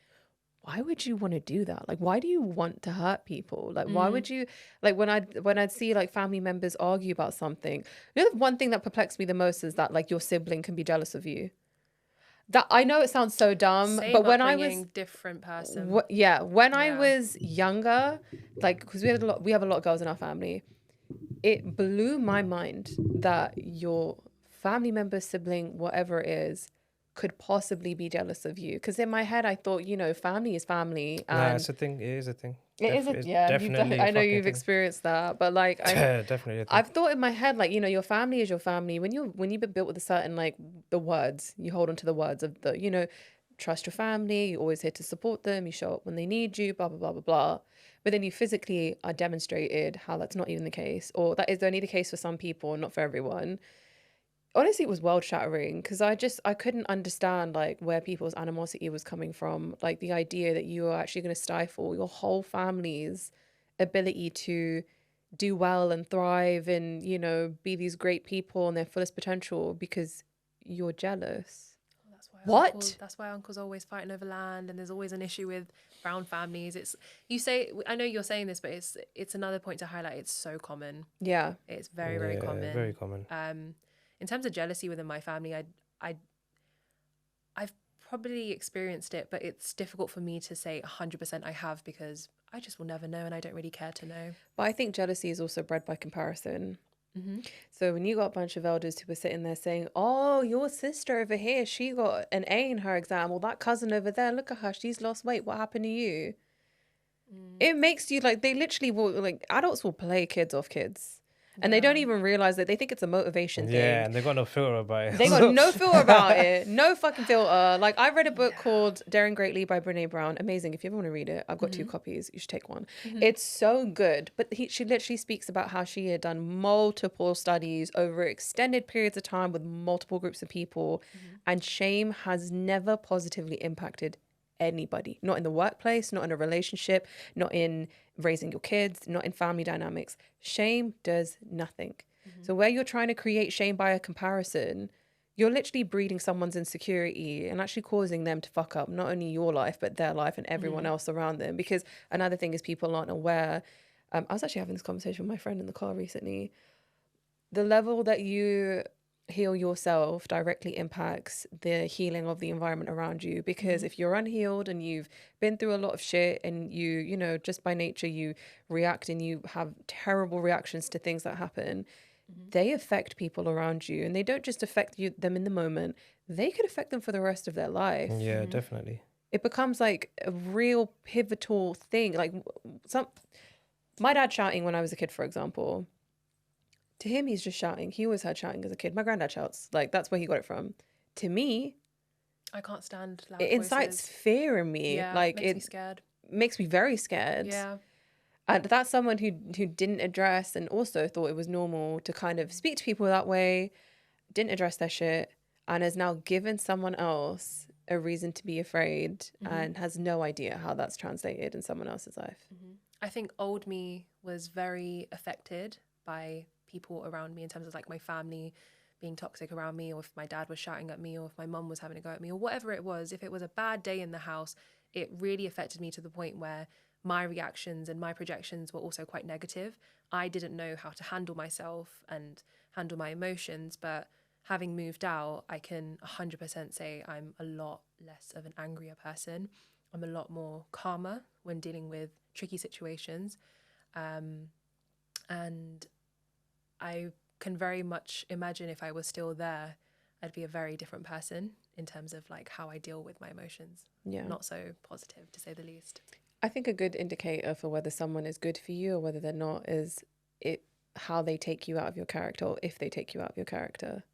why would you want to do that? Like, why do you want to hurt people? Like, why would you, like when I'd see like family members argue about something, you know, the one thing that perplexed me the most is that like your sibling can be jealous of you. That I know it sounds so dumb, but when I was different person, when I was younger, like because we have a lot of girls in our family, it blew my mind that your family member, sibling, whatever it is, could possibly be jealous of you. Because in my head, I thought, you know, family is family. And it's a thing. It is a thing. Definitely. I know you've experienced that, but like, definitely. I've thought in my head, like, you know, your family is your family. When you've been built with a certain, like, the words, you hold on to the words of the, you know, trust your family. You're always here to support them. You show up when they need you. Blah blah blah blah blah. But then you physically are demonstrated how that's not even the case, or that is only the case for some people, not for everyone. Honestly, it was world shattering because I couldn't understand like where people's animosity was coming from. Like the idea that you are actually going to stifle your whole family's ability to do well and thrive and, you know, be these great people on their fullest potential because you're jealous. That's why uncles are always fighting over land, and there's always an issue with brown families. I know you're saying this, but it's another point to highlight. It's so common. Yeah. It's very, very common. Very common. In terms of jealousy within my family, I've probably experienced it, but it's difficult for me to say 100% I have because I just will never know and I don't really care to know. But I think jealousy is also bred by comparison. So when you got a bunch of elders who were sitting there saying, oh, your sister over here, she got an A in her exam, or that cousin over there, look at her, she's lost weight, what happened to you? It makes you like, they literally will, like, adults will play kids off kids. And they don't even realize that. They think it's a motivation thing. Yeah, and they got no filter about it. They got no filter about it. No fucking filter. Like, I read a book called Daring Greatly by Brene Brown. Amazing. If you ever want to read it, I've got 2 copies. You should take one. It's so good. But she literally speaks about how she had done multiple studies over extended periods of time with multiple groups of people. And shame has never positively impacted anybody. Not in the workplace, not in a relationship, not in raising your kids, not in family dynamics. Shame does nothing. So where you're trying to create shame by a comparison, you're literally breeding someone's insecurity and actually causing them to fuck up not only your life, but their life and everyone else around them. Because another thing is people aren't aware. I was actually having this conversation with my friend in the car recently. The level that you heal yourself directly impacts the healing of the environment around you. Because if you're unhealed and you've been through a lot of shit and you know, just by nature, you react and you have terrible reactions to things that happen, they affect people around you, and they don't just affect them in the moment. They could affect them for the rest of their life. Yeah, definitely. It becomes like a real pivotal thing. Like my dad shouting when I was a kid, for example, to him, he's just shouting. He always heard shouting as a kid. My granddad shouts. Like, that's where he got it from. To me, I can't stand loud it incites voices. fear in me. Yeah, like, makes me scared. Makes me very scared. Yeah. And that's someone who didn't address and also thought it was normal to kind of speak to people that way, didn't address their shit, and has now given someone else a reason to be afraid and has no idea how that's translated in someone else's life. I think old me was very affected by people around me in terms of like my family being toxic around me, or if my dad was shouting at me, or if my mum was having a go at me, or whatever it was. If it was a bad day in the house, it really affected me to the point where my reactions and my projections were also quite negative. I didn't know how to handle myself and handle my emotions, but having moved out, I can 100% say I'm a lot less of an angrier person. I'm a lot more calmer when dealing with tricky situations. And I can very much imagine if I was still there, I'd be a very different person in terms of like how I deal with my emotions. Yeah. Not so positive, to say the least. I think a good indicator for whether someone is good for you or whether they're not is how they take you out of your character, or if they take you out of your character.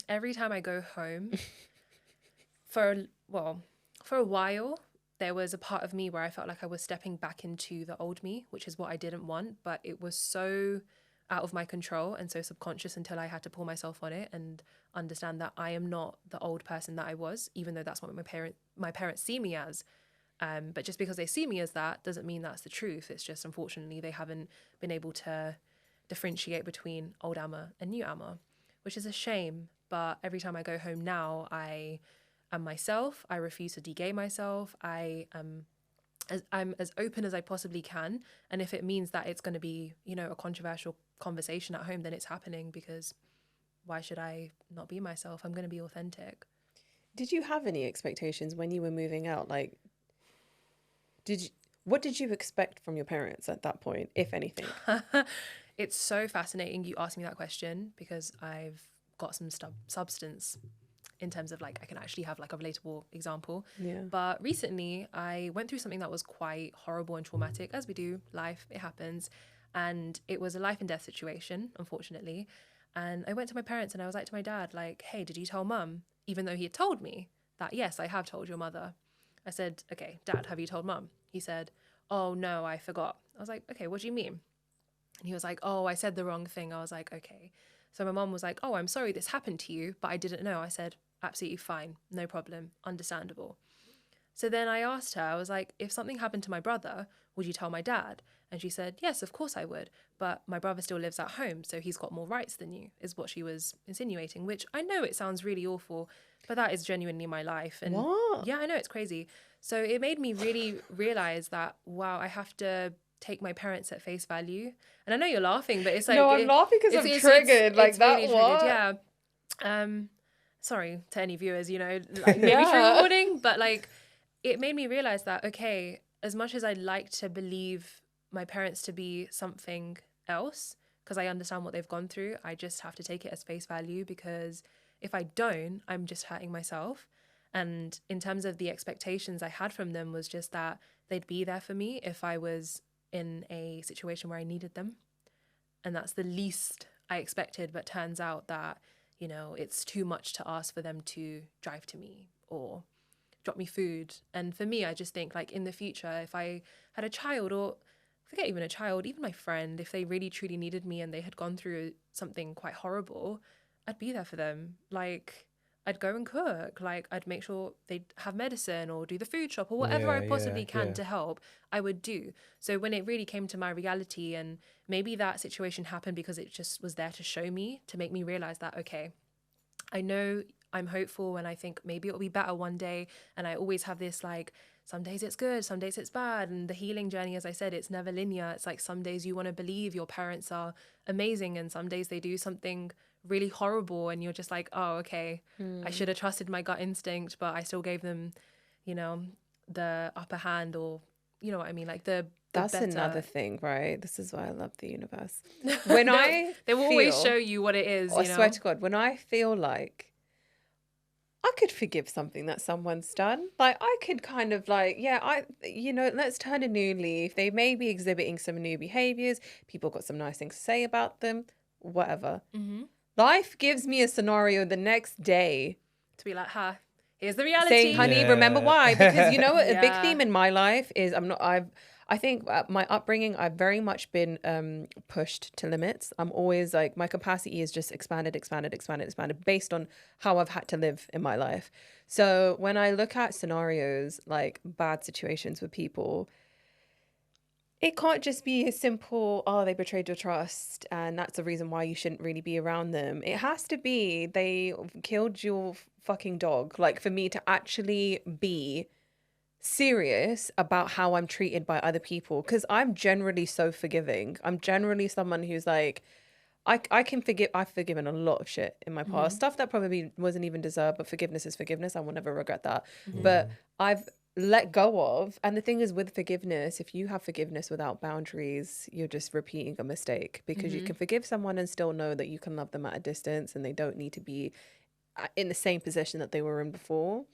Every time I go home, for a while, there was a part of me where I felt like I was stepping back into the old me, which is what I didn't want, but it was so out of my control and so subconscious until I had to pull myself on it and understand that I am not the old person that I was, even though that's what my parents see me as. But just because they see me as that doesn't mean that's the truth. It's just, unfortunately, they haven't been able to differentiate between old Amma and new Amma, which is a shame. But every time I go home now, I am myself. I refuse to de-gay myself. I'm as open as I possibly can. And if it means that it's going to be, a controversial conversation at home, then it's happening, because why should I not be myself? I'm going to be authentic. Did you have any expectations when you were moving out? Like, what did you expect from your parents at that point, if anything? It's so fascinating you asked me that question, because I've got some substance in terms of like I can actually have like a relatable example. Yeah. But recently I went through something that was quite horrible and traumatic, as we do. Life, it happens. And it was a life and death situation, unfortunately. And I went to my parents and I was like to my dad, like, hey, did you tell mum? Even though he had told me that, yes, I have told your mother. I said, okay, Dad, have you told mum? He said, oh, no, I forgot. I was like, okay, what do you mean? And he was like, oh, I said the wrong thing. I was like, okay. So my mum was like, oh, I'm sorry this happened to you, but I didn't know. I said, absolutely fine, no problem, understandable. So then I asked her, I was like, if something happened to my brother, would you tell my dad? And she said, yes, of course I would. But my brother still lives at home, so he's got more rights than you, is what she was insinuating, which I know it sounds really awful, but that is genuinely my life. And what? Yeah, I know, it's crazy. So it made me really realize that, wow, I have to take my parents at face value. And I know you're laughing, but it's like... No, I'm laughing because I'm triggered. Like, that really what? Triggered, yeah. Sorry to any viewers, like maybe trigger warning, but like it made me realize that, okay, as much as I'd like to believe my parents to be something else, because I understand what they've gone through, I just have to take it as face value, because if I don't, I'm just hurting myself. And in terms of the expectations I had from them was just that they'd be there for me if I was in a situation where I needed them. And that's the least I expected, but turns out that, it's too much to ask for them to drive to me or drop me food. And for me, I just think like in the future, if I had a child, or forget even a child, even my friend, if they really truly needed me and they had gone through something quite horrible, I'd be there for them. Like, I'd go and cook, like I'd make sure they'd have medicine or do the food shop or whatever I possibly can to help, I would do. So when it really came to my reality, and maybe that situation happened because it just was there to show me, to make me realize that, okay, I know I'm hopeful and I think maybe it'll be better one day. And I always have this like, some days it's good, some days it's bad. And the healing journey, as I said, it's never linear. It's like some days you want to believe your parents are amazing and some days they do something really horrible and you're just like, oh, okay, I should have trusted my gut instinct, but I still gave them, you know, the upper hand, or you know what I mean, like the That's better. another thing, right? This is why I love the universe. When they will always show you what it is. I You know? swear to God, when I feel like I could forgive something that someone's done, like I could kind of like, let's turn a new leaf. They may be exhibiting some new behaviors. People got some nice things to say about them, whatever. Mm-hmm. Life gives me a scenario the next day To be like, here's the reality. saying, honey, Yeah. remember why? Because you know what, a big Yeah. theme in my life is I think my upbringing, I've very much been pushed to limits. I'm always like, my capacity is just expanded based on how I've had to live in my life. So when I look at scenarios like bad situations with people, it can't just be a simple, oh, they betrayed your trust and that's the reason why you shouldn't really be around them. It has to be, they killed your fucking dog. Like, for me to actually be serious about how I'm treated by other people, because I'm generally so forgiving. I'm generally someone who's like, I can forgive. I've forgiven a lot of shit in my past, stuff that probably wasn't even deserved, but forgiveness is forgiveness. I will never regret that. But I've let go of. And the thing is, with forgiveness, if you have forgiveness without boundaries, you're just repeating a mistake, because you can forgive someone and still know that you can love them at a distance and they don't need to be in the same position that they were in before.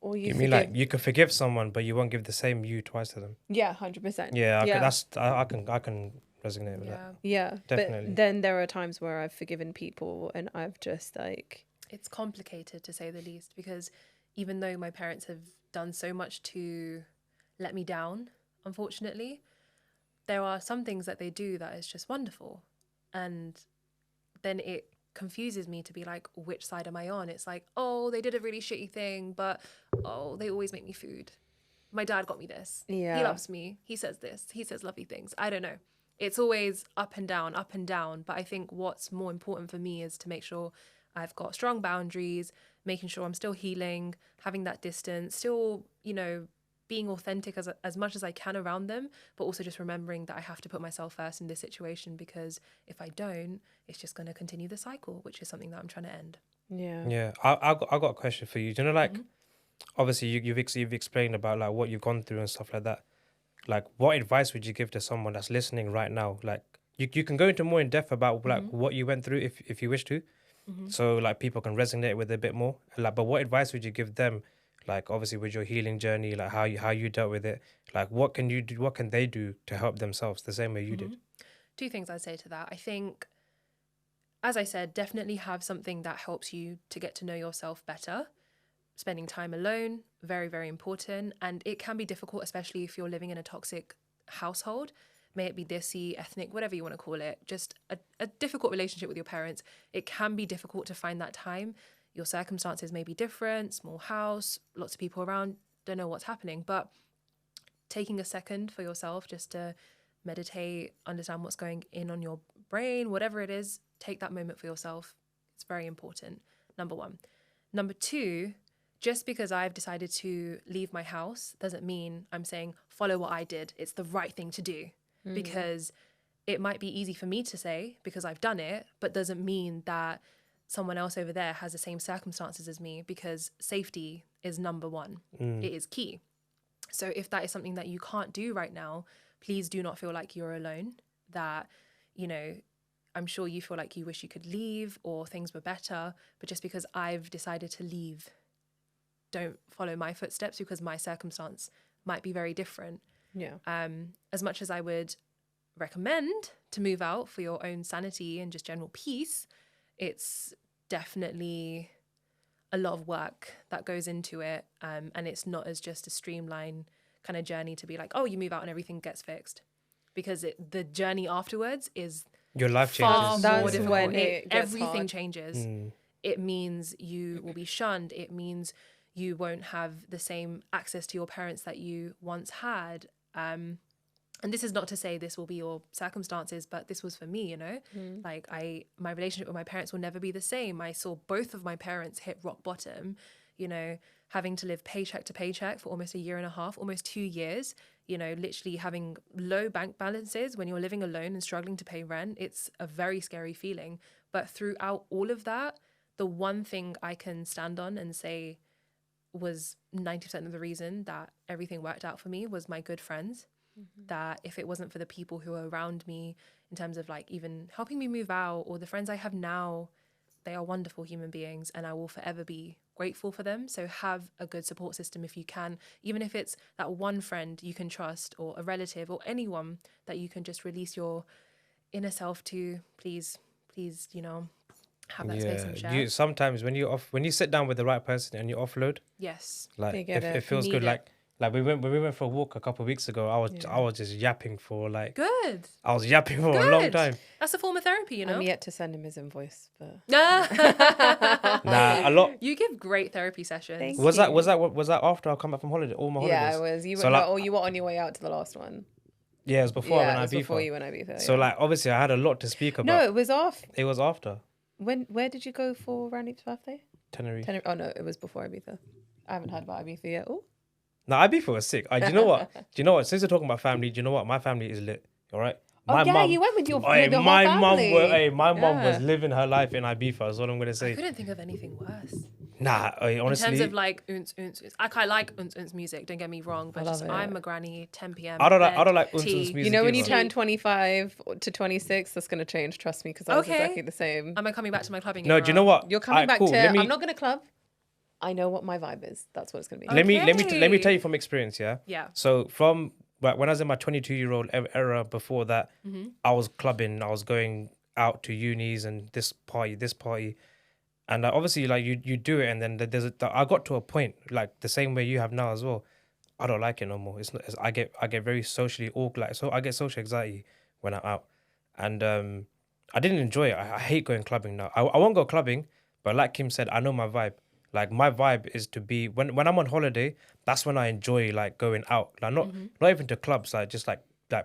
Or You mean like you can forgive someone, but you won't give the same you twice to them? Yeah, 100%. Yeah, Yeah. I can resonate with that. Yeah, Definitely. but then there are times where I've forgiven people and I've just like... It's complicated, to say the least, because even though my parents have done so much to let me down, unfortunately, there are some things that they do that is just wonderful. And then it confuses me to be like, which side am I on? It's like, oh, they did a really shitty thing, but oh, they always make me food. My dad got me this. Yeah. He loves me. He says this. He says lovely things. I don't know. It's always up and down. But I think what's more important for me is to make sure I've got strong boundaries, making sure I'm still healing, having that distance, still, you know, being authentic as much as I can around them, but also just remembering that I have to put myself first in this situation, because if I don't, it's just going to continue the cycle, which is something that I'm trying to end. Yeah. Yeah, I got a question for you. Do you know, like, obviously you've explained about like what you've gone through and stuff like that. Like, what advice would you give to someone that's listening right now? Like, you can go into more in depth about like what you went through if you wish to, so like people can resonate with it a bit more. Like, but what advice would you give them? Like, obviously with your healing journey, like how you dealt with it. Like, what can you do? What can they do to help themselves the same way you did? Two things I'd say to that. I think, as I said, definitely have something that helps you to get to know yourself better. Spending time alone, very, very important. And it can be difficult, especially if you're living in a toxic household. May it be desi, ethnic, whatever you want to call it. Just a difficult relationship with your parents. It can be difficult to find that time. Your circumstances may be different, small house, lots of people around, don't know what's happening. But taking a second for yourself just to meditate, understand what's going on your brain, whatever it is, take that moment for yourself. It's very important, number one. Number two, just because I've decided to leave my house doesn't mean I'm saying follow what I did. It's the right thing to do, because it might be easy for me to say because I've done it, but doesn't mean that someone else over there has the same circumstances as me, because safety is number one. It is key. So if that is something that you can't do right now, please do not feel like you're alone, that, you know, I'm sure you feel like you wish you could leave or things were better, but just because I've decided to leave, don't follow my footsteps, because my circumstance might be very different. Yeah. As much as I would recommend to move out for your own sanity and just general peace, it's definitely a lot of work that goes into it. And it's not as just a streamlined kind of journey to be like, oh, you move out and everything gets fixed. Because the journey afterwards is Your life far changes. more That's difficult. when it gets Everything hard. changes. It means you will be shunned. It means you won't have the same access to your parents that you once had. and this is not to say this will be your circumstances, but this was for me, you know, like my relationship with my parents will never be the same. I saw both of my parents hit rock bottom, you know, having to live paycheck to paycheck for almost a year and a half, almost 2 years, you know, literally having low bank balances when you're living alone and struggling to pay rent. It's a very scary feeling. But throughout all of that, the one thing I can stand on and say was 90% of the reason that everything worked out for me was my good friends. That if it wasn't for the people who are around me in terms of like even helping me move out, or the friends I have now, they are wonderful human beings and I will forever be grateful for them. So have a good support system if you can, even if it's that one friend you can trust, or a relative, or anyone that you can just release your inner self to. Please, you know, have that space and share. Sometimes when you sit down with the right person and you offload, Yes, like it feels good. Like when we went for a walk a couple of weeks ago, I was just yapping for like good. I was yapping for a long time. That's a form of therapy, you know. I'm yet to send him his invoice, but Nah, a lot. You give great therapy sessions. Thank Was you. that after I come back from holiday? All my holidays. Yeah, it was. You were, So, like, you were on your way out to the last one. Yeah, it was before Yeah, when it I was beat before her. you went Ibiza. So like obviously I had a lot to speak about. No, it was off. It was after Where did you go for Randy's birthday? Tenerife. Oh no, it was before Ibiza. I haven't heard about Ibiza yet. Oh, No, Ibiza was sick. Do you know what? Since we're talking about family, do you know what? My family is lit. All right. My mum, you went with your Hey, the whole my family. mum was living her life in Ibiza. That's what I'm gonna I say. couldn't think of anything worse. Nah, honestly. In terms of like unz. I like unz music, don't get me wrong, but love it. I'm a granny, 10 p.m. I don't like bed, unz tea. music. You know when you either. turn 25 to 26, that's gonna change. Trust me, because I was Okay. exactly the same. Am I coming back to my clubbing No, era? do you know what? You're coming back cool. to. Let me, I'm not gonna club. I know what my vibe is. That's what it's gonna be. let me Okay. tell you from experience. Yeah. Yeah. So from when I was in my 22-year-old era before that, I was clubbing. I was going out to unis and this party. And obviously, like you do it, and then I got to a point like the same way you have now as well. I don't like it no more. I get very socially awkward. So I get social anxiety when I'm out, and I didn't enjoy it. I hate going clubbing now. I won't go clubbing, but like Kim said, I know my vibe. Like my vibe is to be when I'm on holiday. That's when I enjoy like going out. Like not even to clubs. Like just like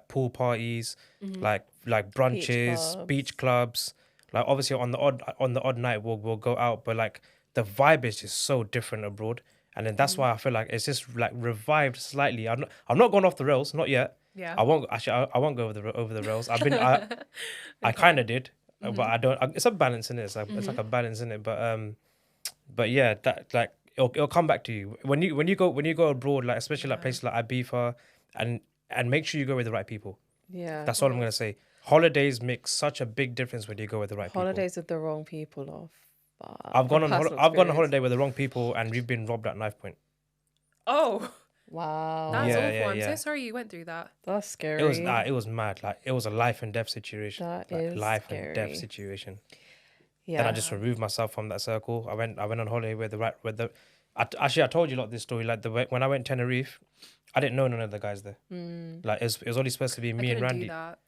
pool parties, like brunches, beach clubs. Like obviously on the odd night we'll go out, but like the vibe is just so different abroad, and then that's why I feel like it's just like revived slightly. I'm not going off the rails, not yet. Yeah. I won't go over the rails. I kind of did, but I don't. It's a balance in it. It's like a balance in it. But yeah, that like it'll come back to you when you go abroad, like especially like places like Ibiza, and make sure you go with the right people. Yeah. That's all I'm gonna say. Holidays make such a big difference when you go with the right Holidays with the wrong people off. people. I've gone on holiday with the wrong people and we've been robbed at knife point. Oh, Wow. that's Yeah, awful. yeah, I'm yeah. so sorry you went through that. That's scary. It was mad. Like it was a life and death situation. That Like, is life and death scary. situation. Yeah. Then I just removed myself from that circle. I went on holiday with I told you a lot of this story. Like when I went Tenerife, I didn't know none of the guys there. Like it was only supposed to be me I and couldn't Randy. do that.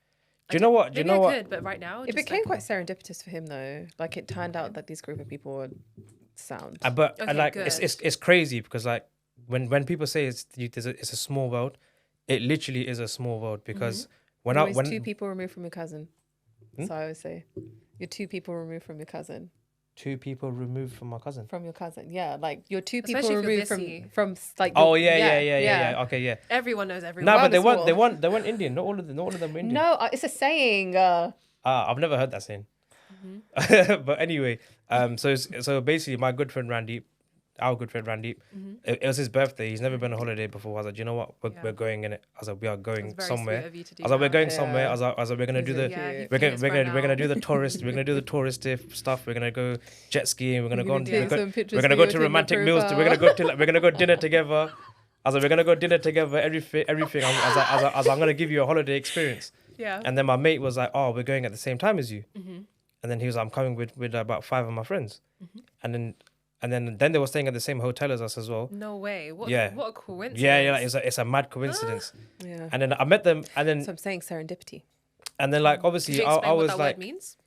Do you know what? Do you Maybe know I what? could, but right now It just, became like, quite serendipitous for him though. Like it turned out that these group of people were sound. But Okay, like good. it's crazy because like when people say it's a small world, it literally is a small world because You're always two people removed from your cousin. So I always say, you're two people removed from your cousin. 2 people removed from my cousin. From your cousin, yeah. Like you're 2 people Especially if you're removed busy. from like. Oh your- yeah. Okay, yeah. everyone knows everyone. No, but they Well, weren't Indian. Not all of them were Indian. No, it's a saying. I've never heard that saying. But anyway, so basically, my good friend Randy, our good friend Randy, it was his birthday. He's never been on holiday before. I was like, you know what? We're going in it. I was like, we are going It's very somewhere. sweet of you to do I was like, we're that. going Yeah. somewhere. I was like, we're gonna do the. Yeah, he We're feels gonna right do now. the tourist. We're gonna do the touristy stuff. We're gonna go jet skiing. We're gonna go on. take some pictures We're gonna for go your to Tinder romantic meals. profile. We're gonna go dinner together. I was like, we're gonna go dinner together. Everything. I was like, I'm gonna give you a holiday experience. Yeah. And then my mate was like, oh, we're going at the same time as you. And then he was like, I'm coming with about 5 of my friends. And then they were staying at the same hotel as us as well. No way. What Yeah. a coincidence. Yeah, like it's a mad coincidence. Yeah. And then I met them, and So I'm saying serendipity. like Could obviously you I explain what was that like, word means?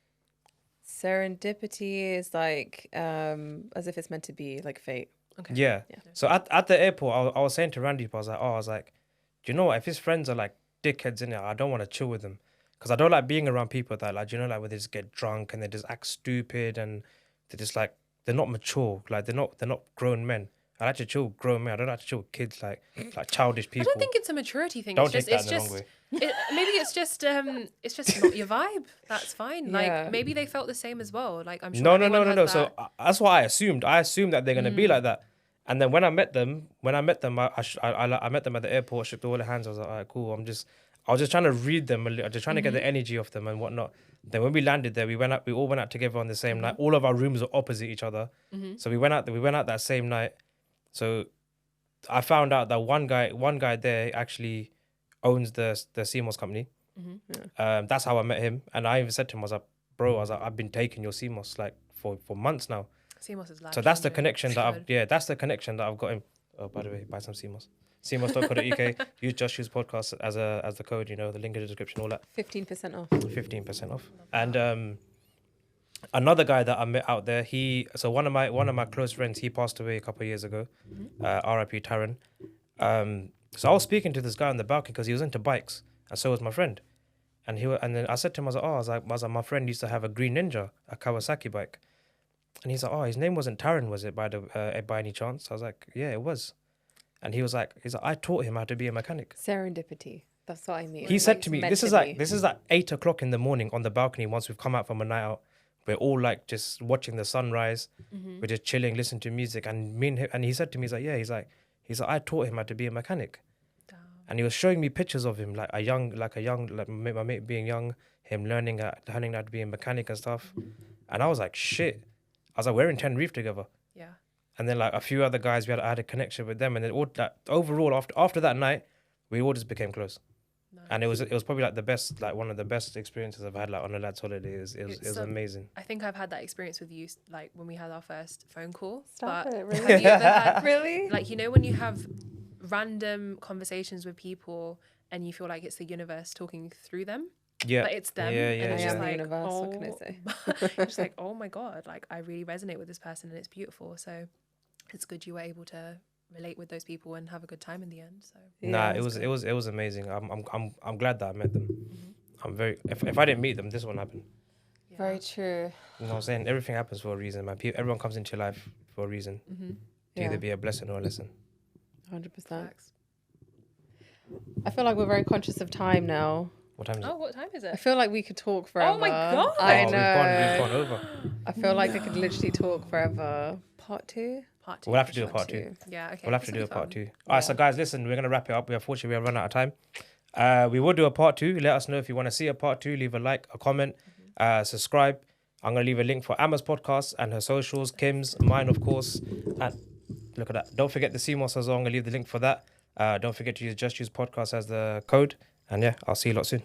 Serendipity is like as if it's meant to be, like fate. Okay. yeah. So at the airport, I was saying to Randy, I was like, do you know what? If his friends are like dickheads in it. I don't want to chill with them because I don't like being around people that like, you know, like where they just get drunk and they just act stupid and they're just like, they're not mature. Like they're not grown men. I like to chill with grown men. I don't like to chill with kids like childish people. I don't think it's a maturity thing. Don't It's take just, that it's the wrong just, way. maybe it's just not your vibe. That's fine. Like Yeah. maybe they felt the same as well. Like I'm sure. No. everyone has So that. that's what I assumed. I assumed that they're gonna be like that. And then when I met them, I met them at the airport, shook all the hands. I was like, all right, cool. I was just trying to read them, just trying to get the energy off them and whatnot. Then when we landed there, we all went out together on the same night. All of our rooms were opposite each other. So we went out that same night. So I found out that one guy there actually owns the CMOS company. That's how I met him. And I even said to him, bro, I've been taking your CMOS like for months now. CMOS is life. So that's the connection that's the connection that I've got him. Oh, by the way, buy some CMOS. CMOS.co.uk. Use JustJuice Podcast as the code, you know, the link in the description, all that. 15% off. 15% off. And another guy that I met out there, one of my close friends, he passed away a couple of years ago. R.I.P. Taran. So I was speaking to this guy on the balcony because he was into bikes, and so was my friend. And then I said to him, I was like, my friend used to have a Green Ninja, a Kawasaki bike. And he's like, oh, his name wasn't Taran, was it, by any chance? I was like, yeah, it was. And he's like, I taught him how to be a mechanic. Serendipity. That's what I mean. He said Like, to me, meant this is be. like 8 o'clock in the morning on the balcony. Once we've come out from a night out, we're all like just watching the sunrise. We're just chilling, listening to music. And he said to me, he's like, I taught him how to be a mechanic. And he was showing me pictures of him, like my mate being young, him learning how to be a mechanic and stuff. And I was like, shit. I was like, we're in Tenerife together. Yeah. And then like a few other guys, I had a connection with them. And then overall, after that night, we all just became close. Nice. And it was probably like one of the best experiences I've had like on a lad's holiday. It was amazing. I think I've had that experience with you, like when we had our first phone call. Stop it, really? Have you ever had, Really? like, you know, when you have random conversations with people and you feel like it's the universe talking through them? Yeah. Like it's them. Yeah, and it's yeah. just I am like, the universe, what can I say? It's just like, oh my God, like I really resonate with this person and it's beautiful. So it's good you were able to relate with those people and have a good time in the end. So it was amazing. I'm glad that I met them. I'm very if I didn't meet them, this wouldn't happen. yeah. Very true. You know what I'm saying? Everything happens for a reason, man. Everyone comes into your life for a reason. To either be a blessing or a lesson. 100%. Facts. I feel like we're very conscious of time now. What time is it? Oh, what time is I it? feel like we could talk forever. Oh my God. I Oh, know. We've gone over. I feel like I could literally talk forever. Part 2? Part 2. We'll have to do a for part sure. 2. Yeah, okay. We'll have to This'll do be a part fun. 2. All right, so guys, listen, we're gonna wrap it up. Unfortunately, we have run out of time. We will do a part 2. Let us know if you want to see a part 2. Leave a like, a comment, subscribe. I'm gonna leave a link for Amma's podcast and her socials, Kim's, mine, of course. And look at that. Don't forget the CMOS as well. I'm gonna leave the link for that. Don't forget to use JustJuice Podcast as the code. And yeah, I'll see you lot soon.